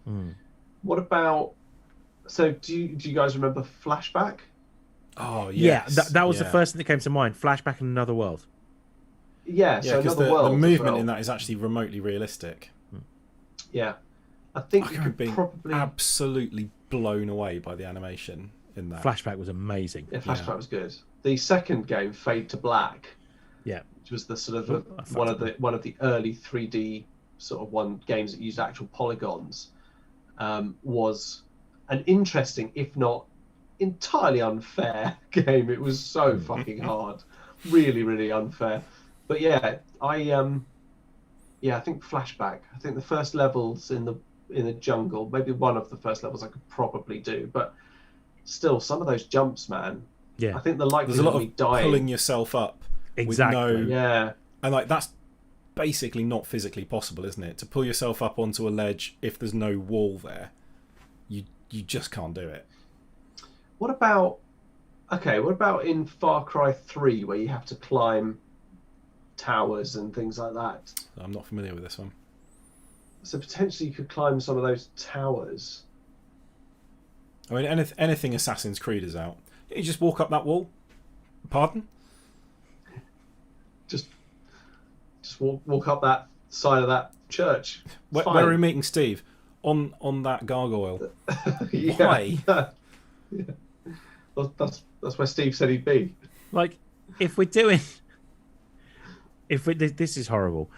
Speaker 1: What about? So, do you guys remember Flashback?
Speaker 3: Oh, yes.
Speaker 2: Yeah, that was the first thing that came to mind. Flashback in Another World.
Speaker 1: Yeah, so
Speaker 3: because
Speaker 1: Another World.
Speaker 3: The movement in that is actually remotely realistic.
Speaker 1: Yeah, I think
Speaker 3: you could be absolutely blown away by the animation in that.
Speaker 2: Flashback was amazing.
Speaker 1: Yeah, Flashback was good. The second game, Fade to Black.
Speaker 2: Yeah,
Speaker 1: which was the sort of one of the early 3D sort of games that used actual polygons, was an interesting, if not entirely unfair game. It was so fucking hard, really, really unfair. But yeah, I think Flashback. I think the first levels in the jungle, maybe one of the first levels I could probably do, but still, some of those jumps, man.
Speaker 2: Yeah,
Speaker 1: I think the likelihood
Speaker 3: there's a lot
Speaker 1: of me dying,
Speaker 3: pulling yourself up.
Speaker 2: Exactly.
Speaker 3: And like that's basically not physically possible, isn't it? To pull yourself up onto a ledge if there's no wall there, you just can't do it.
Speaker 1: What about in Far Cry 3 where you have to climb towers and things like that?
Speaker 3: I'm not familiar with this one.
Speaker 1: So potentially you could climb some of those towers.
Speaker 3: I mean, anything Assassin's Creed is out. You just walk up that wall. Pardon?
Speaker 1: Just walk up that side of that church.
Speaker 3: Where are we meeting Steve? On that gargoyle. Why?
Speaker 1: Yeah. That's where Steve said he'd be.
Speaker 2: Like, if we're doing, this is horrible,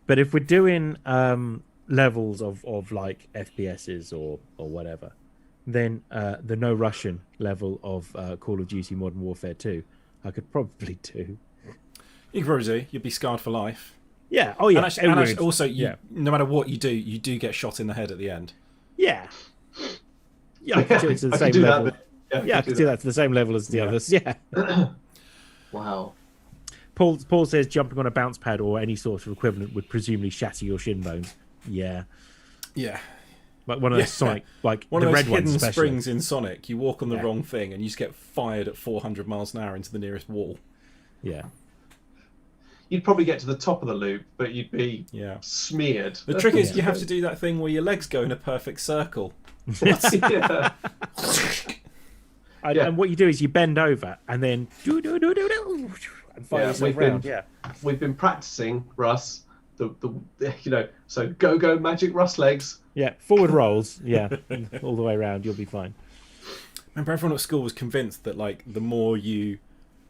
Speaker 2: but if we're doing levels of like FPSs or whatever, then the no Russian level of Call of Duty Modern Warfare 2, I could probably do.
Speaker 3: You could probably do. You'd be scarred for life.
Speaker 2: Yeah. Oh yeah.
Speaker 3: And actually, also, no matter what you do get shot in the head at the end.
Speaker 2: Yeah. Yeah, I could do it to the same level. I could do that to the same level as the others. Yeah.
Speaker 1: Wow.
Speaker 2: Paul says jumping on a bounce pad or any sort of equivalent would presumably shatter your shin bones. Yeah.
Speaker 3: Yeah.
Speaker 2: Like one of those Sonic, like
Speaker 3: one
Speaker 2: the
Speaker 3: of those
Speaker 2: red ones,
Speaker 3: hidden
Speaker 2: especially.
Speaker 3: springs in Sonic. You walk on the wrong thing and you just get fired at 400 miles an hour into the nearest wall.
Speaker 2: Yeah.
Speaker 1: You'd probably get to the top of the loop, but you'd be smeared.
Speaker 3: The trick is you have to do that thing where your legs go in a perfect circle.
Speaker 1: Yeah.
Speaker 2: And what you do is you bend over and then and fire yourself around.
Speaker 1: We've been practicing, Russ. So go magic Russ legs.
Speaker 2: Yeah, forward rolls. Yeah, all the way around. You'll be fine.
Speaker 3: Remember, everyone at school was convinced that like the more you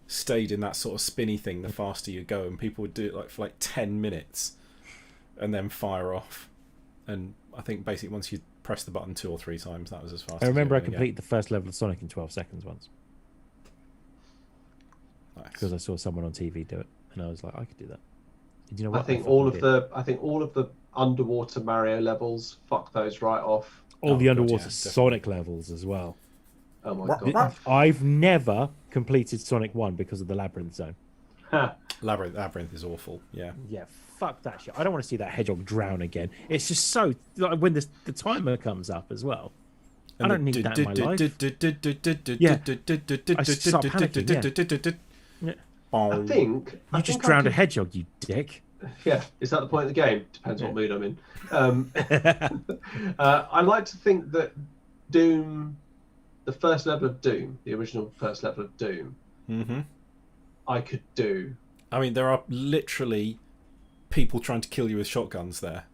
Speaker 3: stayed in that sort of spinny thing, the faster you go, and people would do it like for like 10 minutes and then fire off. And I think basically once you press the button 2 or 3 times, that was as fast.
Speaker 2: I remember
Speaker 3: as
Speaker 2: I completed the first level of Sonic in 12 seconds once.
Speaker 3: Nice.
Speaker 2: Because I saw someone on TV do it, and I was like, I could do that. Did you know what?
Speaker 1: I think all of the underwater Mario levels, fuck those right off.
Speaker 2: All the underwater Sonic levels as well.
Speaker 1: Oh my god!
Speaker 2: I've never completed Sonic 1 because of the Labyrinth Zone.
Speaker 3: Labyrinth is awful. Yeah.
Speaker 2: Yeah, fuck that shit. I don't want to see that hedgehog drown again. It's just so like, when the timer comes up as well. I don't need that in my life. Yeah, I start panicking. Yeah.
Speaker 3: I
Speaker 1: think
Speaker 2: you just drowned a hedgehog, you dick.
Speaker 1: Yeah, is that the point of the game? Depends what mood I'm in. I like to think that Doom, the first level of Doom, the original first level of Doom, I could do.
Speaker 3: I mean, there are literally people trying to kill you with shotguns there.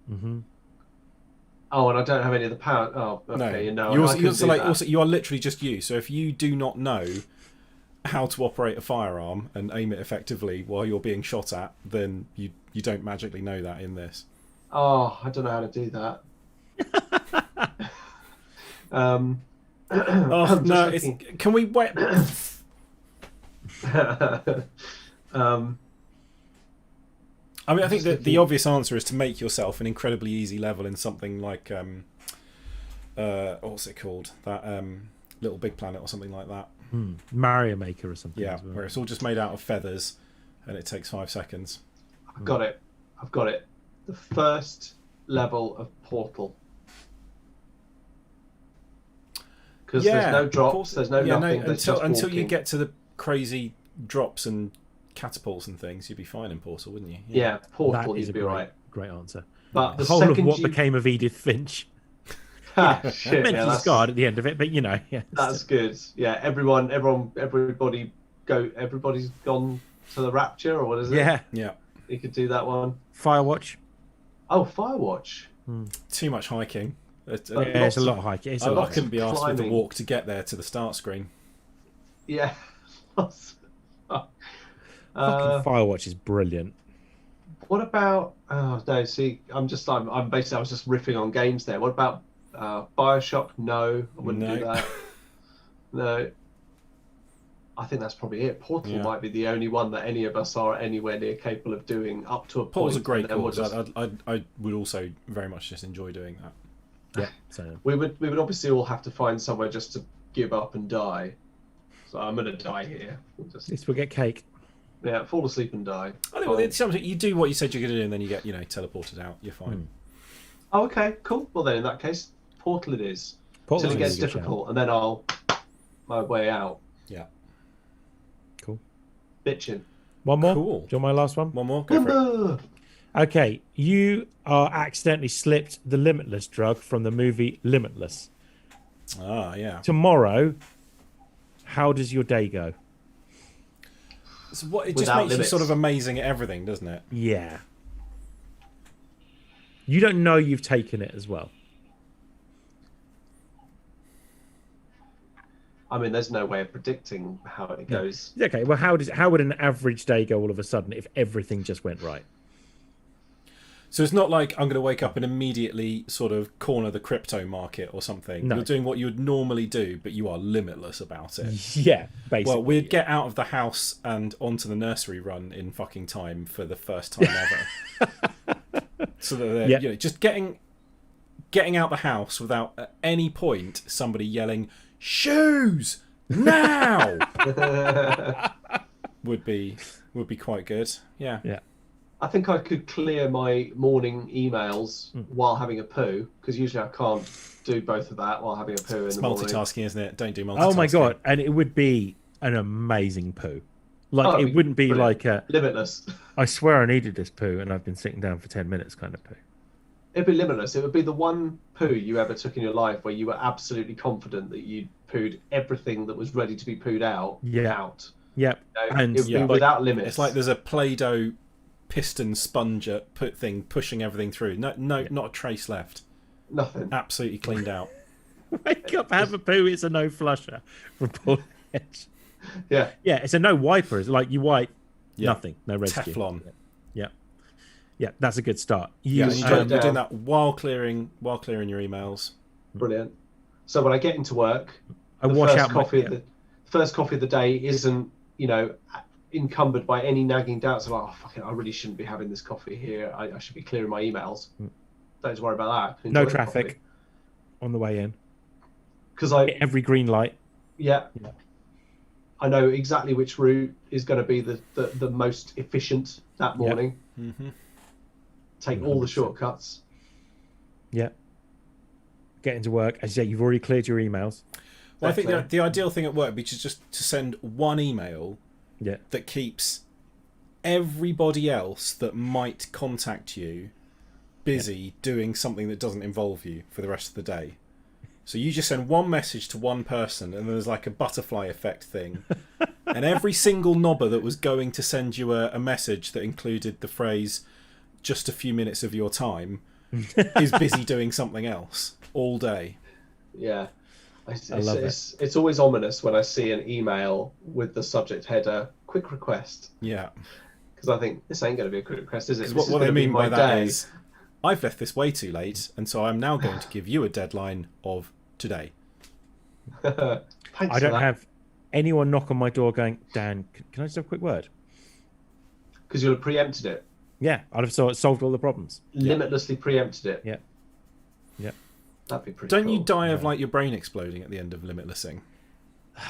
Speaker 1: Oh, and I don't have any of the power. Oh, okay.
Speaker 3: No. You are literally just you. So if you do not know how to operate a firearm and aim it effectively while you're being shot at, then you don't magically know that in this.
Speaker 1: Oh, I don't know how to do that.
Speaker 3: Can we wait? I mean, I think that the obvious answer is to make yourself an incredibly easy level in something like what's it called? That Little Big Planet or something like that.
Speaker 2: Mario Maker or something.
Speaker 3: Yeah,
Speaker 2: as well.
Speaker 3: where it's all just made out of feathers and it takes 5 seconds.
Speaker 1: I've got it. The first level of Portal. Because there's no drops, there's no nothing.
Speaker 3: Until you get to the crazy drops and catapults and things, you'd be fine in Portal, wouldn't you?
Speaker 1: Yeah, Portal, you'd be right.
Speaker 2: Great answer.
Speaker 1: But
Speaker 2: the whole of what became of Edith Finch.
Speaker 1: Shit,
Speaker 2: mentally scarred at the end of it, but
Speaker 1: that's good. Yeah, everybody's gone to the Rapture, or what is it?
Speaker 3: Yeah.
Speaker 1: You could do that one.
Speaker 2: Firewatch.
Speaker 1: Oh, Firewatch.
Speaker 3: Too much hiking.
Speaker 2: It's a lot of hiking.
Speaker 3: I couldn't be asked with the walk to get there to the start screen.
Speaker 1: Yeah.
Speaker 2: Fucking Firewatch is brilliant.
Speaker 1: What about? Oh no! See, I was just riffing on games there. What about BioShock? No, I wouldn't do that. No. I think that's probably it. Portal might be the only one that any of us are anywhere near capable of doing up to a point.
Speaker 3: Portal's a great course. I would also very much just enjoy doing that.
Speaker 2: Yeah. So
Speaker 1: we would obviously all have to find somewhere just to give up and die. So I'm gonna die here.
Speaker 2: At least we'll get cake.
Speaker 1: Yeah, fall asleep and die.
Speaker 3: I know. It's something you do what you said you're going to do, and then you get teleported out. You're fine.
Speaker 1: Oh, okay, cool. Well then, in that case, Portal it is. Until it gets difficult, and then I'll my way out.
Speaker 3: Yeah.
Speaker 2: Cool.
Speaker 1: Bitching.
Speaker 2: One more.
Speaker 3: Cool.
Speaker 2: Do you want my last one?
Speaker 3: One more. Go for it.
Speaker 2: Okay, you are accidentally slipped the Limitless drug from the movie Limitless.
Speaker 3: Yeah.
Speaker 2: Tomorrow, how does your day go?
Speaker 3: So what, it just
Speaker 1: Without
Speaker 3: makes you
Speaker 1: limits.
Speaker 3: sort of amazing at everything, doesn't it?
Speaker 2: Yeah. You don't know you've taken it as well.
Speaker 1: I mean, there's no way of predicting how it goes.
Speaker 2: Okay, well, how would an average day go all of a sudden if everything just went right?
Speaker 3: So it's not like I'm going to wake up and immediately sort of corner the crypto market or something.
Speaker 2: No.
Speaker 3: You're doing what you would normally do, but you are limitless about it.
Speaker 2: Yeah, basically.
Speaker 3: Well, we'd get out of the house and onto the nursery run in fucking time for the first time ever. So that
Speaker 2: Yep.
Speaker 3: you know, just getting out the house without at any point somebody yelling "shoes now" would be quite good. Yeah.
Speaker 2: Yeah.
Speaker 1: I think I could clear my morning emails while having a poo, because usually I can't do both of that while having a poo
Speaker 3: It's
Speaker 1: in the morning.
Speaker 3: multitasking, isn't it? Don't do multitasking.
Speaker 2: Oh my god! And it would be an amazing poo. Like
Speaker 1: Oh,
Speaker 2: it wouldn't be
Speaker 1: brilliant.
Speaker 2: like a.
Speaker 1: Limitless.
Speaker 2: I swear I needed this poo, and I've been sitting down for 10 minutes kind of poo.
Speaker 1: It'd be limitless. It would be the one poo you ever took in your life where you were absolutely confident that you'd pooed everything that was ready to be pooed out.
Speaker 2: Yeah.
Speaker 1: Out.
Speaker 2: Yep.
Speaker 1: You know,
Speaker 2: And
Speaker 1: it would be
Speaker 2: like-
Speaker 1: without limits.
Speaker 3: It's like there's a Play-Doh piston sponger thing pushing everything through. No, not a trace left.
Speaker 1: nothing.
Speaker 3: Absolutely cleaned out.
Speaker 2: Wake up, have a poo. It's a no flusher from Paul Edge.
Speaker 1: Yeah.
Speaker 2: Yeah, it's a no wiper. It's like you wipe
Speaker 3: Yeah.
Speaker 2: nothing, no residue.
Speaker 3: Teflon.
Speaker 2: Yeah, that's a good start.
Speaker 3: Yeah,
Speaker 1: Just
Speaker 3: and
Speaker 1: straight
Speaker 3: you're doing
Speaker 1: down.
Speaker 3: that while clearing your emails.
Speaker 1: Brilliant. So when I get into work,
Speaker 2: I
Speaker 1: the
Speaker 2: wash
Speaker 1: first
Speaker 2: out my
Speaker 1: coffee of the first coffee of the day isn't, encumbered by any nagging doubts of, oh, fucking, I really shouldn't be having this coffee here. I should be clearing my emails. Don't worry about that.
Speaker 2: no traffic on the way in.
Speaker 1: Because
Speaker 2: Hit every green light.
Speaker 1: yeah,
Speaker 2: Yeah.
Speaker 1: I know exactly which route is going to be the most efficient that morning.
Speaker 3: Mm-hmm.
Speaker 1: Take all the shortcuts.
Speaker 2: Yeah. Get into work. As you say, you've already cleared your emails.
Speaker 3: Well, I think
Speaker 1: Definitely.
Speaker 3: the ideal thing at work would be just to send one email
Speaker 2: Yeah.
Speaker 3: that keeps everybody else that might contact you busy doing something that doesn't involve you for the rest of the day. So you just send one message to one person, and there's like a butterfly effect thing. And every single knobber that was going to send you a message that included the phrase "just a few minutes of your time" is busy doing something else all day.
Speaker 1: Yeah.
Speaker 2: I love it.
Speaker 1: It's always ominous when I see an email with the subject header "quick request,"
Speaker 3: Yeah.
Speaker 1: because I think this ain't going to be a quick request, is it?
Speaker 3: Because
Speaker 1: This is
Speaker 3: what they
Speaker 1: gonna be
Speaker 3: mean
Speaker 1: my
Speaker 3: by that
Speaker 1: day.
Speaker 3: is, I've left this way too late, and so I'm now going to give you a deadline of today.
Speaker 1: Thanks
Speaker 2: I
Speaker 1: for
Speaker 2: don't
Speaker 1: that.
Speaker 2: have anyone knock on my door going, Dan, can I just have a quick word?
Speaker 1: Because you'll have preempted it,
Speaker 2: Yeah, I'd have solved all the problems.
Speaker 1: limitlessly preempted it.
Speaker 2: Yeah. Yeah.
Speaker 1: That'd be pretty.
Speaker 3: Don't
Speaker 1: cool.
Speaker 3: you die of like your brain exploding at the end of limitlessing?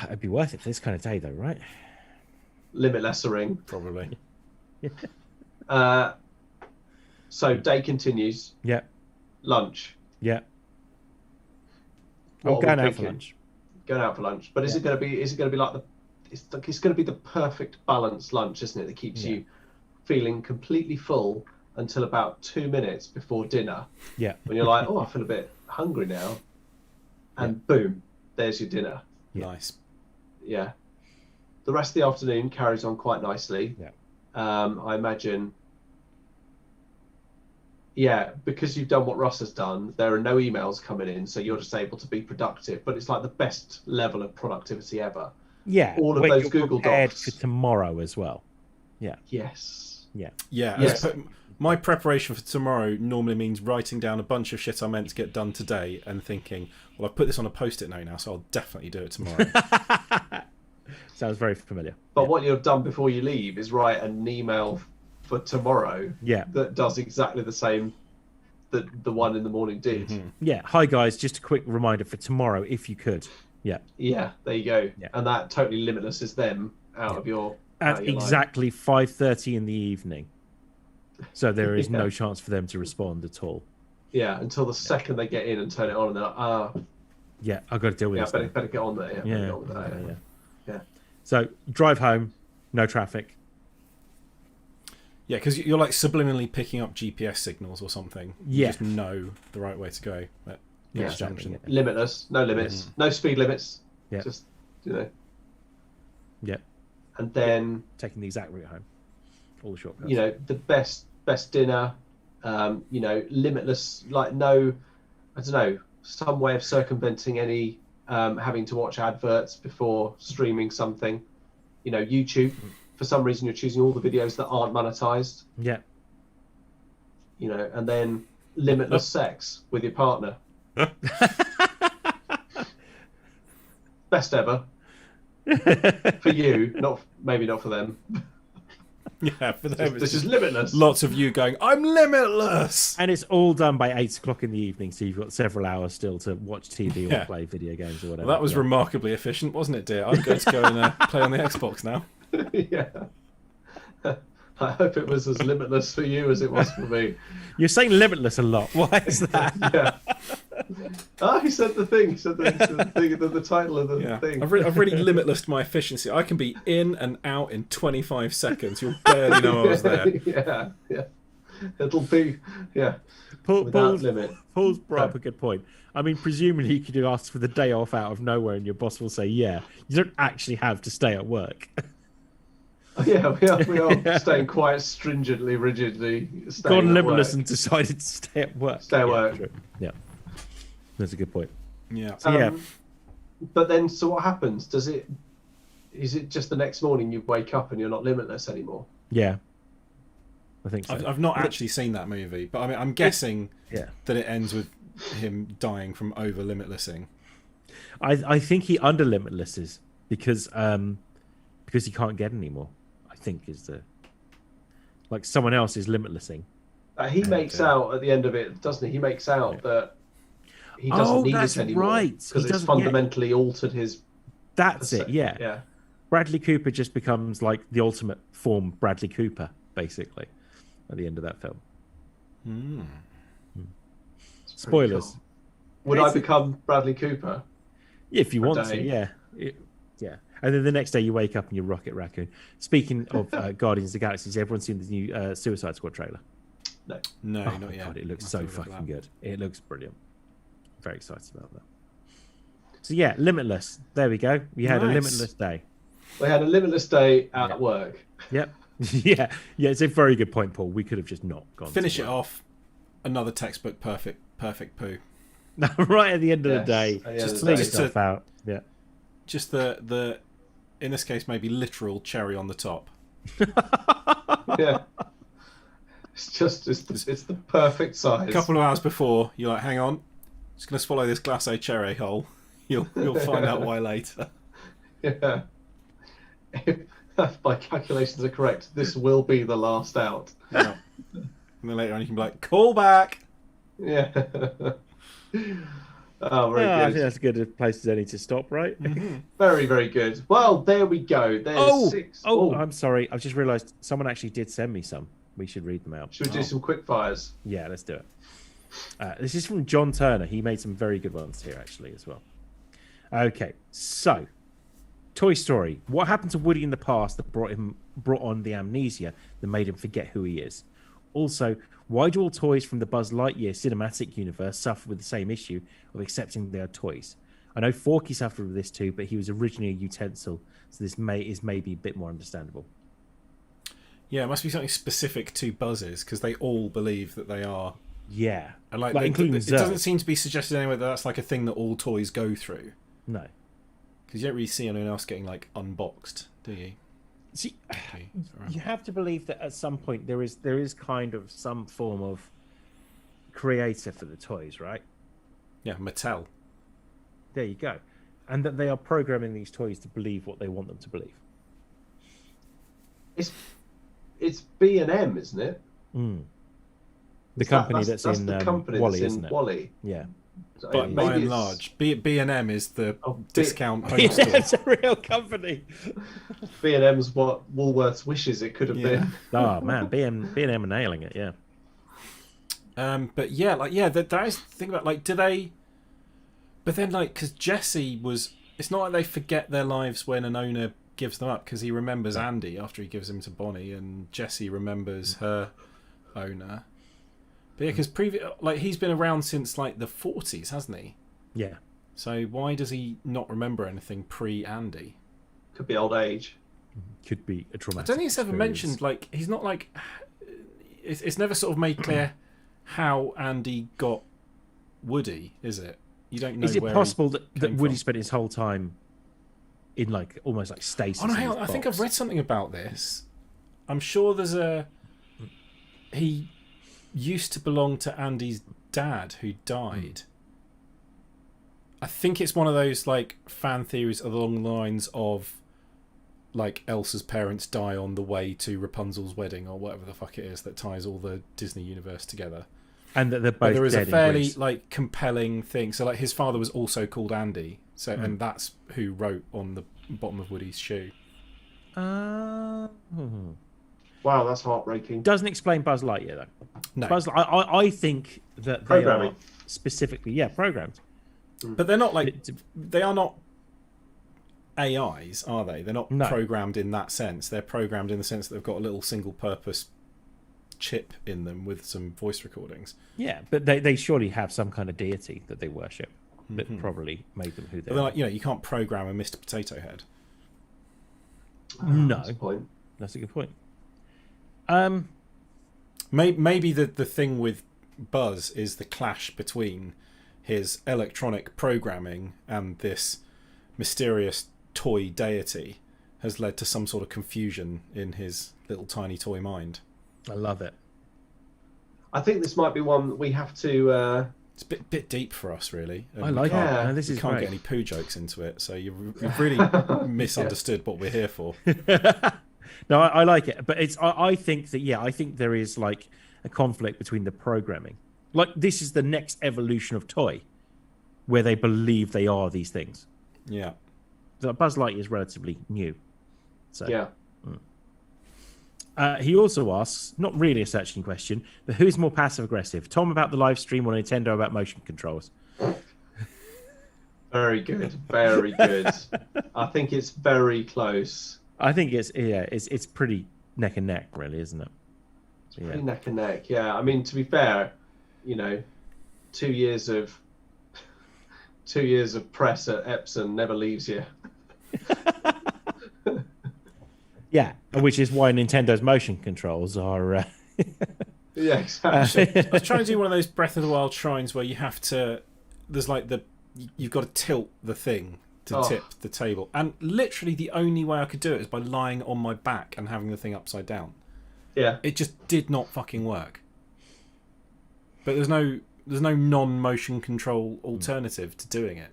Speaker 2: It'd be worth it for this kind of day, though, right?
Speaker 1: Limitlessering.
Speaker 3: Probably.
Speaker 1: So day continues.
Speaker 2: Yeah.
Speaker 1: Lunch.
Speaker 2: Yeah.
Speaker 1: What
Speaker 2: I'm
Speaker 1: are we
Speaker 2: going out for
Speaker 1: thinking?
Speaker 2: lunch.
Speaker 1: Going out for lunch, but is it going to be? Is it going to be like the? It's going to be the perfect balanced lunch, isn't it? That keeps you feeling completely full until about 2 minutes before dinner,
Speaker 2: Yeah.
Speaker 1: when you're like, oh, I feel a bit hungry now, and boom, there's your dinner.
Speaker 2: Yeah.
Speaker 3: Nice.
Speaker 1: Yeah. The rest of the afternoon carries on quite nicely.
Speaker 2: Yeah.
Speaker 1: I imagine. Yeah, because you've done what Russ has done, there are no emails coming in, so you're just able to be productive. But it's like the best level of productivity ever.
Speaker 2: Yeah.
Speaker 1: All of
Speaker 2: when
Speaker 1: those
Speaker 2: you're
Speaker 1: Google
Speaker 2: prepared
Speaker 1: Docs.
Speaker 2: for tomorrow as well.
Speaker 1: Yes.
Speaker 2: Yeah.
Speaker 3: Yeah.
Speaker 1: Yes.
Speaker 3: My preparation for tomorrow normally means writing down a bunch of shit I meant to get done today and thinking, well, I've put this on a post-it note now, so I'll definitely do it tomorrow.
Speaker 2: Sounds very familiar.
Speaker 1: But what you've done before you leave is write an email for tomorrow
Speaker 2: Yeah.
Speaker 1: that does exactly the same that the one in the morning did.
Speaker 3: Mm-hmm.
Speaker 2: Yeah. Hi, guys. Just a quick reminder for tomorrow, if you could. Yeah.
Speaker 1: Yeah, there you go.
Speaker 2: Yeah.
Speaker 1: And that totally limitlesses them out of your.
Speaker 2: At
Speaker 1: out of your life.
Speaker 2: exactly 5:30 in the evening. So there is
Speaker 1: Yeah.
Speaker 2: no chance for them to respond at all.
Speaker 1: Yeah, until the second they get in and turn it on, and they're like,
Speaker 2: Yeah, I've got to deal with
Speaker 1: yeah,
Speaker 2: this.
Speaker 1: better get on there. Yeah, better
Speaker 2: Yeah,
Speaker 1: get on with that,
Speaker 2: yeah.
Speaker 1: Yeah.
Speaker 2: So drive home, no traffic.
Speaker 3: Yeah, because you're like subliminally picking up GPS signals or something. You
Speaker 2: Yeah.
Speaker 3: just know the right way to go. But
Speaker 2: Yeah,
Speaker 3: Peach
Speaker 2: exactly,
Speaker 3: Junction.
Speaker 2: yeah.
Speaker 1: Limitless, no limits, no speed limits.
Speaker 2: Yeah.
Speaker 1: Just, you know.
Speaker 2: Yeah,
Speaker 1: And then,
Speaker 2: taking the exact route home. All the shortcuts.
Speaker 1: you know, the best dinner, you know, limitless, like no, I don't know, some way of circumventing any having to watch adverts before streaming something. You know, YouTube, for some reason you're choosing all the videos that aren't monetized,
Speaker 2: Yeah.
Speaker 1: you know, and then limitless sex with your partner. Best ever. For you, maybe not for them.
Speaker 3: Yeah, for them,
Speaker 1: This is limitless.
Speaker 3: lots of you going, I'm limitless.
Speaker 2: And it's all done by 8 o'clock in the evening, so you've got several hours still to watch TV
Speaker 3: Yeah.
Speaker 2: or play video games or whatever.
Speaker 3: Well, that was
Speaker 2: Yeah.
Speaker 3: remarkably efficient, wasn't it, dear? I'm going to go and play on the Xbox now.
Speaker 1: Yeah. I hope it was as limitless for you as it was for me.
Speaker 2: You're saying limitless a lot. Why is that?
Speaker 1: Yeah. He said the thing. He said the thing, the title of the
Speaker 3: Yeah,
Speaker 1: thing.
Speaker 3: I've really limitless my efficiency. I can be in and out in 25 seconds. You'll barely know I was there.
Speaker 1: Yeah. It'll be,
Speaker 2: Paul,
Speaker 1: without limit.
Speaker 2: Paul's brought up a good point. I mean, presumably you could ask for the day off out of nowhere and your boss will say, yeah. You don't actually have to stay at work.
Speaker 1: Yeah, we are staying quite stringently, rigidly.
Speaker 2: Gone limitless and decided to stay at work.
Speaker 1: Stay at work.
Speaker 2: True. Yeah. That's a good point.
Speaker 3: Yeah.
Speaker 2: So, yeah.
Speaker 1: But then, so what happens? Is it just the next morning you wake up and you're not limitless anymore?
Speaker 2: Yeah. I think so.
Speaker 3: I've not actually seen that movie, but I mean, I'm guessing
Speaker 2: Yeah.
Speaker 3: that it ends with him dying from over limitlessing.
Speaker 2: I think he under limitlesses because he can't get any more. I think is the like someone else is limitlessing.
Speaker 1: He makes out at the end of it, doesn't he? He makes out that he doesn't need
Speaker 2: that's
Speaker 1: it anymore
Speaker 2: right.
Speaker 1: because
Speaker 2: He
Speaker 1: it's
Speaker 2: doesn't-
Speaker 1: fundamentally altered his.
Speaker 2: That's it. Yeah.
Speaker 1: Yeah.
Speaker 2: Bradley Cooper just becomes like the ultimate form Bradley Cooper, basically, at the end of that film.
Speaker 1: It's pretty
Speaker 2: Spoilers.
Speaker 1: cool. Would I become Bradley Cooper?
Speaker 2: If you
Speaker 1: For a
Speaker 2: want to,
Speaker 1: day.
Speaker 2: yeah. Yeah. And then the next day you wake up and you're Rocket Raccoon. Speaking of Guardians of the Galaxy, has everyone seen the new Suicide Squad trailer?
Speaker 1: No.
Speaker 3: No,
Speaker 2: Oh
Speaker 3: not
Speaker 2: my
Speaker 3: yet.
Speaker 2: God, it looks
Speaker 3: I'll
Speaker 2: so
Speaker 3: have to look at
Speaker 2: fucking
Speaker 3: that.
Speaker 2: good. It looks brilliant. Very excited about that. So yeah, limitless. There we go. We had a
Speaker 3: Nice.
Speaker 2: limitless day.
Speaker 1: We had a limitless day at work.
Speaker 2: Yep. yeah. It's a very good point, Paul. We could have just not gone.
Speaker 3: Finish
Speaker 2: to
Speaker 3: it off. Another textbook perfect poo.
Speaker 2: work. Right at the end of
Speaker 1: Yes,
Speaker 2: the day.
Speaker 1: at the end
Speaker 2: Just
Speaker 1: of
Speaker 2: to
Speaker 1: the
Speaker 2: leave
Speaker 1: day.
Speaker 2: yourself out. Yeah.
Speaker 3: Just the in this case maybe literal cherry on the top.
Speaker 1: Yeah. It's the perfect size.
Speaker 3: A couple of hours before, you're like, hang on, just gonna swallow this glacé cherry whole. You'll find out why later.
Speaker 1: Yeah. If my calculations are correct, this will be the last out.
Speaker 3: Yeah. And then later on you can be like, call back.
Speaker 1: Yeah. Oh, very
Speaker 2: I
Speaker 1: good.
Speaker 2: think that's as good a place as any to stop, right?
Speaker 1: Very, very good. Well, there we go. There's 6.
Speaker 2: Oh, I'm sorry. I've just realised someone actually did send me some. We should read them out.
Speaker 1: Should we do some quick fires?
Speaker 2: Yeah, let's do it. This is from John Turner. He made some very good ones here, actually, as well. Okay, so Toy Story. What happened to Woody in the past that brought on the amnesia that made him forget who he is? Also, why do all toys from the Buzz Lightyear cinematic universe suffer with the same issue of accepting they are toys? I know Forky suffered with this too, but he was originally a utensil, so this is maybe a bit more understandable.
Speaker 3: Yeah, it must be something specific to buzzes because they all believe that they are.
Speaker 2: Yeah,
Speaker 3: And like
Speaker 2: including
Speaker 3: it
Speaker 2: Zurg.
Speaker 3: doesn't seem to be suggested anywhere that that's like a thing that all toys go through.
Speaker 2: No.
Speaker 3: Because you don't really see anyone else getting like unboxed, do you?
Speaker 2: See,
Speaker 3: Okay,
Speaker 2: you have to believe that at some point there is kind of some form of creator for the toys, right?
Speaker 3: Yeah, Mattel.
Speaker 2: There you go. And that they are programming these toys to believe what they want them to believe.
Speaker 1: It's B&M, isn't it?
Speaker 2: The company that's
Speaker 1: the
Speaker 2: in
Speaker 1: company
Speaker 2: Wally,
Speaker 1: that's
Speaker 2: isn't
Speaker 1: in
Speaker 2: it?
Speaker 1: Wally.
Speaker 2: Yeah.
Speaker 1: So
Speaker 3: But
Speaker 1: maybe
Speaker 3: by and
Speaker 1: it's-
Speaker 3: large, B&M is the discount home
Speaker 2: Yeah,
Speaker 3: store.
Speaker 2: it's a real company.
Speaker 1: B&M's what Woolworths wishes it could have
Speaker 3: Yeah.
Speaker 1: been.
Speaker 2: Oh man, B&M are nailing it. Yeah.
Speaker 3: But yeah, that is the thing about like, do they? But then like, because Jesse was, it's not like they forget their lives when an owner gives them up because he remembers Andy after he gives him to Bonnie, and Jesse remembers her owner. But yeah, because he's been around since like the 40s, hasn't he?
Speaker 2: Yeah.
Speaker 3: So why does he not remember anything pre-Andy?
Speaker 1: Could be old age.
Speaker 2: Could be a
Speaker 3: I
Speaker 2: traumatic
Speaker 3: don't think it's ever
Speaker 2: experience.
Speaker 3: mentioned. Like he's not like. It's never sort of made clear how Andy got Woody, is it? You don't know.
Speaker 2: Is it
Speaker 3: where
Speaker 2: possible that
Speaker 3: came
Speaker 2: Woody
Speaker 3: from.
Speaker 2: spent his whole time in like almost like stasis?
Speaker 3: Oh no,
Speaker 2: in
Speaker 3: hang
Speaker 2: his
Speaker 3: on. I think
Speaker 2: box?
Speaker 3: I've read something about this. I'm sure there's he used to belong to Andy's dad who died. I think it's one of those like fan theories along the lines of like Elsa's parents die on the way to Rapunzel's wedding or whatever the fuck it is that ties all the Disney universe together.
Speaker 2: and that they're both
Speaker 3: But there is
Speaker 2: dead
Speaker 3: a fairly
Speaker 2: in Greece.
Speaker 3: like compelling thing. So like his father was also called Andy. So and that's who wrote on the bottom of Woody's shoe.
Speaker 1: Wow, that's heartbreaking.
Speaker 2: Doesn't explain Buzz Lightyear though.
Speaker 3: No.
Speaker 2: I think that they
Speaker 1: Programming.
Speaker 2: are specifically programmed.
Speaker 3: But they're not like
Speaker 2: It-
Speaker 3: they are not AIs, are they? They're not
Speaker 2: No.
Speaker 3: programmed in that sense. They're programmed in the sense that they've got a little single purpose chip in them with some voice recordings.
Speaker 2: Yeah, but they surely have some kind of deity that they worship that probably made them who they
Speaker 3: But they're
Speaker 2: are.
Speaker 3: like, you can't program a Mr. Potato Head.
Speaker 2: No,
Speaker 1: That's the point.
Speaker 2: that's a good point.
Speaker 3: Maybe the thing with Buzz is the clash between his electronic programming and this mysterious toy deity has led to some sort of confusion in his little tiny toy mind.
Speaker 2: I love it.
Speaker 1: I think this might be one that we have to.
Speaker 3: It's a bit deep for us, really. And
Speaker 2: I
Speaker 3: we
Speaker 2: like
Speaker 3: can't-
Speaker 2: it.
Speaker 1: Yeah.
Speaker 2: No, this
Speaker 3: We
Speaker 2: is
Speaker 3: can't
Speaker 2: great.
Speaker 3: get any poo jokes into it, so you've really misunderstood what we're here for.
Speaker 2: No, I like it, but I think that I think there is like a conflict between the programming. Like this is the next evolution of toy, where they believe they are these things.
Speaker 3: Yeah.
Speaker 2: So Buzz Lightyear is relatively new. So
Speaker 1: Yeah.
Speaker 2: he also asks, not really a searching question, but who's more passive aggressive? Tom about the live stream or Nintendo about motion controls?
Speaker 1: Very good. Very good. I think it's very close.
Speaker 2: I think it's pretty neck and neck, really, isn't it? Yeah.
Speaker 1: Pretty neck and neck. Yeah. I mean, to be fair, 2 years of 2 years of press at Epson never leaves you.
Speaker 2: Yeah, which is why Nintendo's motion controls are.
Speaker 1: Yeah, exactly.
Speaker 3: I was trying to do one of those Breath of the Wild shrines where you have to. There's like you've got to tilt the thing to tip the table, and literally the only way I could do it is by lying on my back and having the thing upside down.
Speaker 1: Yeah.
Speaker 3: It just did not fucking work. But there's no non-motion control alternative to doing it.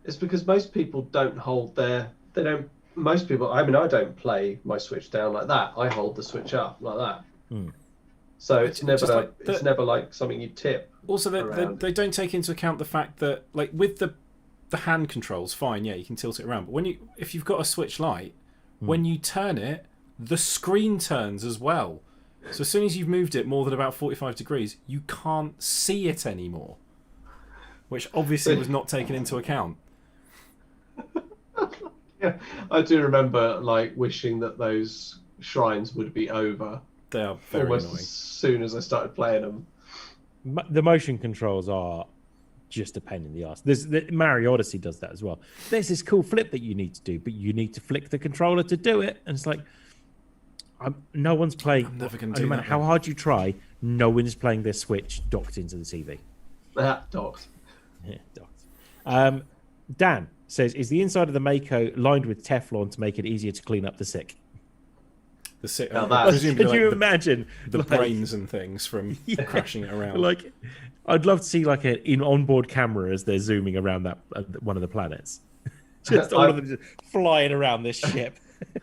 Speaker 1: It's because most people don't hold their. They don't. Most people. I mean, I don't play my Switch down like that. I hold the Switch up like that. So it's never
Speaker 3: just like
Speaker 1: it's never like something you tip.
Speaker 3: Also,
Speaker 1: around.
Speaker 3: they don't take into account the fact that, like, with the hand controls, fine, yeah, you can tilt it around. But if you've got a Switch Lite, when you turn it, the screen turns as well. So as soon as you've moved it more than about 45 degrees, you can't see it anymore, which obviously was not taken into account.
Speaker 1: Yeah, I do remember like wishing that those shrines would be over
Speaker 3: They are very
Speaker 1: almost
Speaker 3: annoying.
Speaker 1: as soon as I started playing them.
Speaker 2: The motion controls are just a pain in the ass. Mario Odyssey does that as well. There's this cool flip that you need to do, but you need to flick the controller to do it. And it's like, no one's playing.
Speaker 3: I'm never gonna
Speaker 2: no
Speaker 3: do
Speaker 2: matter
Speaker 3: that
Speaker 2: how
Speaker 3: one.
Speaker 2: hard you try, no one's playing their Switch docked into the TV.
Speaker 1: Docked.
Speaker 2: Yeah, docked. Dan says, is the inside of the Mako lined with Teflon to make it easier to clean up the sick?
Speaker 1: Now that's-
Speaker 3: presumably
Speaker 2: Can you
Speaker 3: like
Speaker 2: imagine
Speaker 3: the
Speaker 2: like,
Speaker 3: brains and things from crashing it around.
Speaker 2: Like, I'd love to see like an onboard camera as they're zooming around that one of the planets. Just all of them just flying around this ship.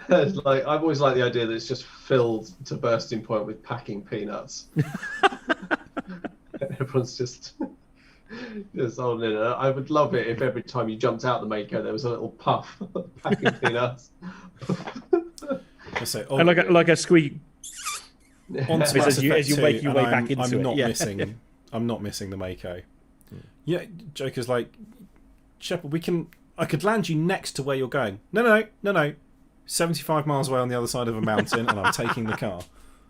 Speaker 1: It's like I've always liked the idea that it's just filled to bursting point with packing peanuts. Everyone's just holding it. I would love it if every time you jumped out the Mako there was a little puff of packing peanuts.
Speaker 3: I say,
Speaker 2: And like a squeak.
Speaker 3: on to
Speaker 2: As
Speaker 3: Mass
Speaker 2: you
Speaker 3: Effect
Speaker 2: make
Speaker 3: 2,
Speaker 2: your
Speaker 3: and
Speaker 2: way
Speaker 3: I'm,
Speaker 2: back into
Speaker 3: I'm
Speaker 2: it,
Speaker 3: not
Speaker 2: yeah.
Speaker 3: missing. I'm not missing the Mako. Yeah, Joker's like, Shepard, I could land you next to where you're going. No. 75 miles away on the other side of a mountain, and I'm taking the car.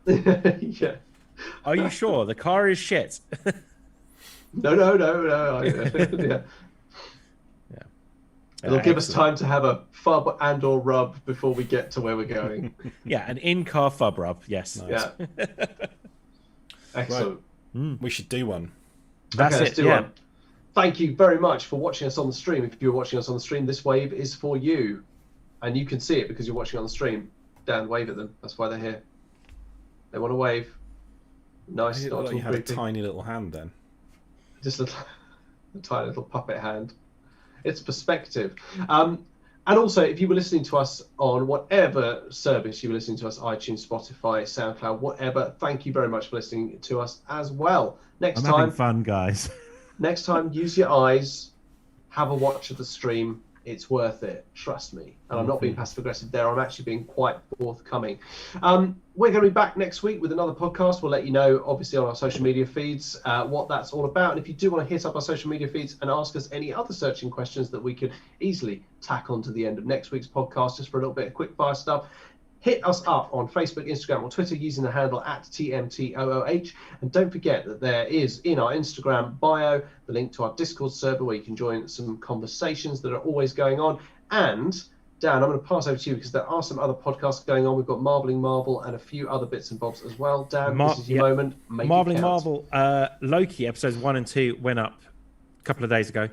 Speaker 1: Yeah.
Speaker 2: Are you sure the car is shit?
Speaker 1: No. Yeah.
Speaker 2: Yeah.
Speaker 1: It'll give us
Speaker 2: Excellent.
Speaker 1: time to have a fub and or rub before we get to where we're going.
Speaker 2: Yeah, an in-car fub rub. Yes.
Speaker 3: Nice.
Speaker 1: Yeah. Excellent.
Speaker 3: We should do one.
Speaker 2: That's
Speaker 1: Okay,
Speaker 2: it.
Speaker 1: let's do
Speaker 2: Yeah.
Speaker 1: one. Thank you very much for watching us on the stream. If you're watching us on the stream, this wave is for you. And you can see it because you're watching on the stream. Dan, wave at them. That's why they're here. They want to wave. Nice.
Speaker 3: It
Speaker 1: Not
Speaker 3: looked
Speaker 1: at
Speaker 3: like
Speaker 1: all
Speaker 3: you had a
Speaker 1: creepy.
Speaker 3: tiny little hand then.
Speaker 1: Just a tiny little puppet hand. It's perspective. And also, if you were listening to us on whatever service you were listening to us, iTunes, Spotify, SoundCloud, whatever, thank you very much for listening to us as well.
Speaker 2: I'm having fun, guys.
Speaker 1: Next time, use your eyes, have a watch of the stream. It's worth it. Trust me. And I'm not being passive aggressive there. I'm actually being quite forthcoming. We're going to be back next week with another podcast. We'll let you know, obviously, on our social media feeds, what that's all about. And if you do want to hit up our social media feeds and ask us any other searching questions that we could easily tack on to the end of next week's podcast, just for a little bit of quick fire stuff, hit us up on Facebook, Instagram, or Twitter using the handle @TMTOOH. And don't forget that there is in our Instagram bio the link to our Discord server where you can join some conversations that are always going on. And Dan, I'm going to pass over to you because there are some other podcasts going on. We've got Marbling Marvel and a few other bits and bobs as well. Dan, this is your moment. Make
Speaker 2: Marbling
Speaker 1: it count.
Speaker 2: Marvel, Loki episodes 1 and 2 went up a couple of days ago.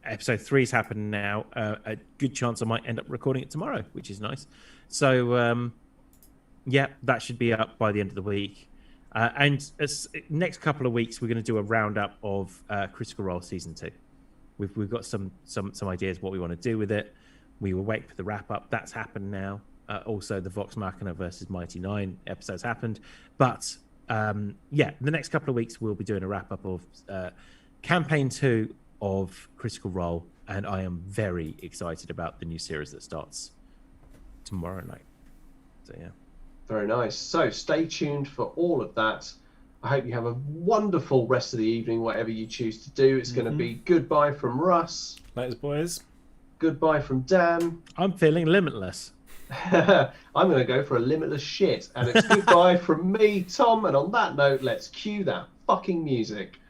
Speaker 2: Episode 3's happened now. A good chance I might end up recording it tomorrow, which is nice. So, yeah, that should be up by the end of the week. And next couple of weeks, we're going to do a roundup of Critical Role Season 2. We've got some ideas what we want to do with it. We were waiting for the wrap-up. That's happened now. Also, the Vox Machina versus Mighty 9 episodes happened. But, yeah, the next couple of weeks, we'll be doing a wrap-up of Campaign 2 of Critical Role. And I am very excited about the new series that starts tomorrow night. So yeah,
Speaker 1: very nice. So stay tuned for all of that. I hope you have a wonderful rest of the evening, whatever you choose to do. It's going to be goodbye from Russ,
Speaker 3: Laters, boys.
Speaker 1: goodbye from Dan.
Speaker 2: I'm feeling limitless.
Speaker 1: I'm going to go for a limitless shit, and it's goodbye from me, Tom. And on that note, let's cue that fucking music.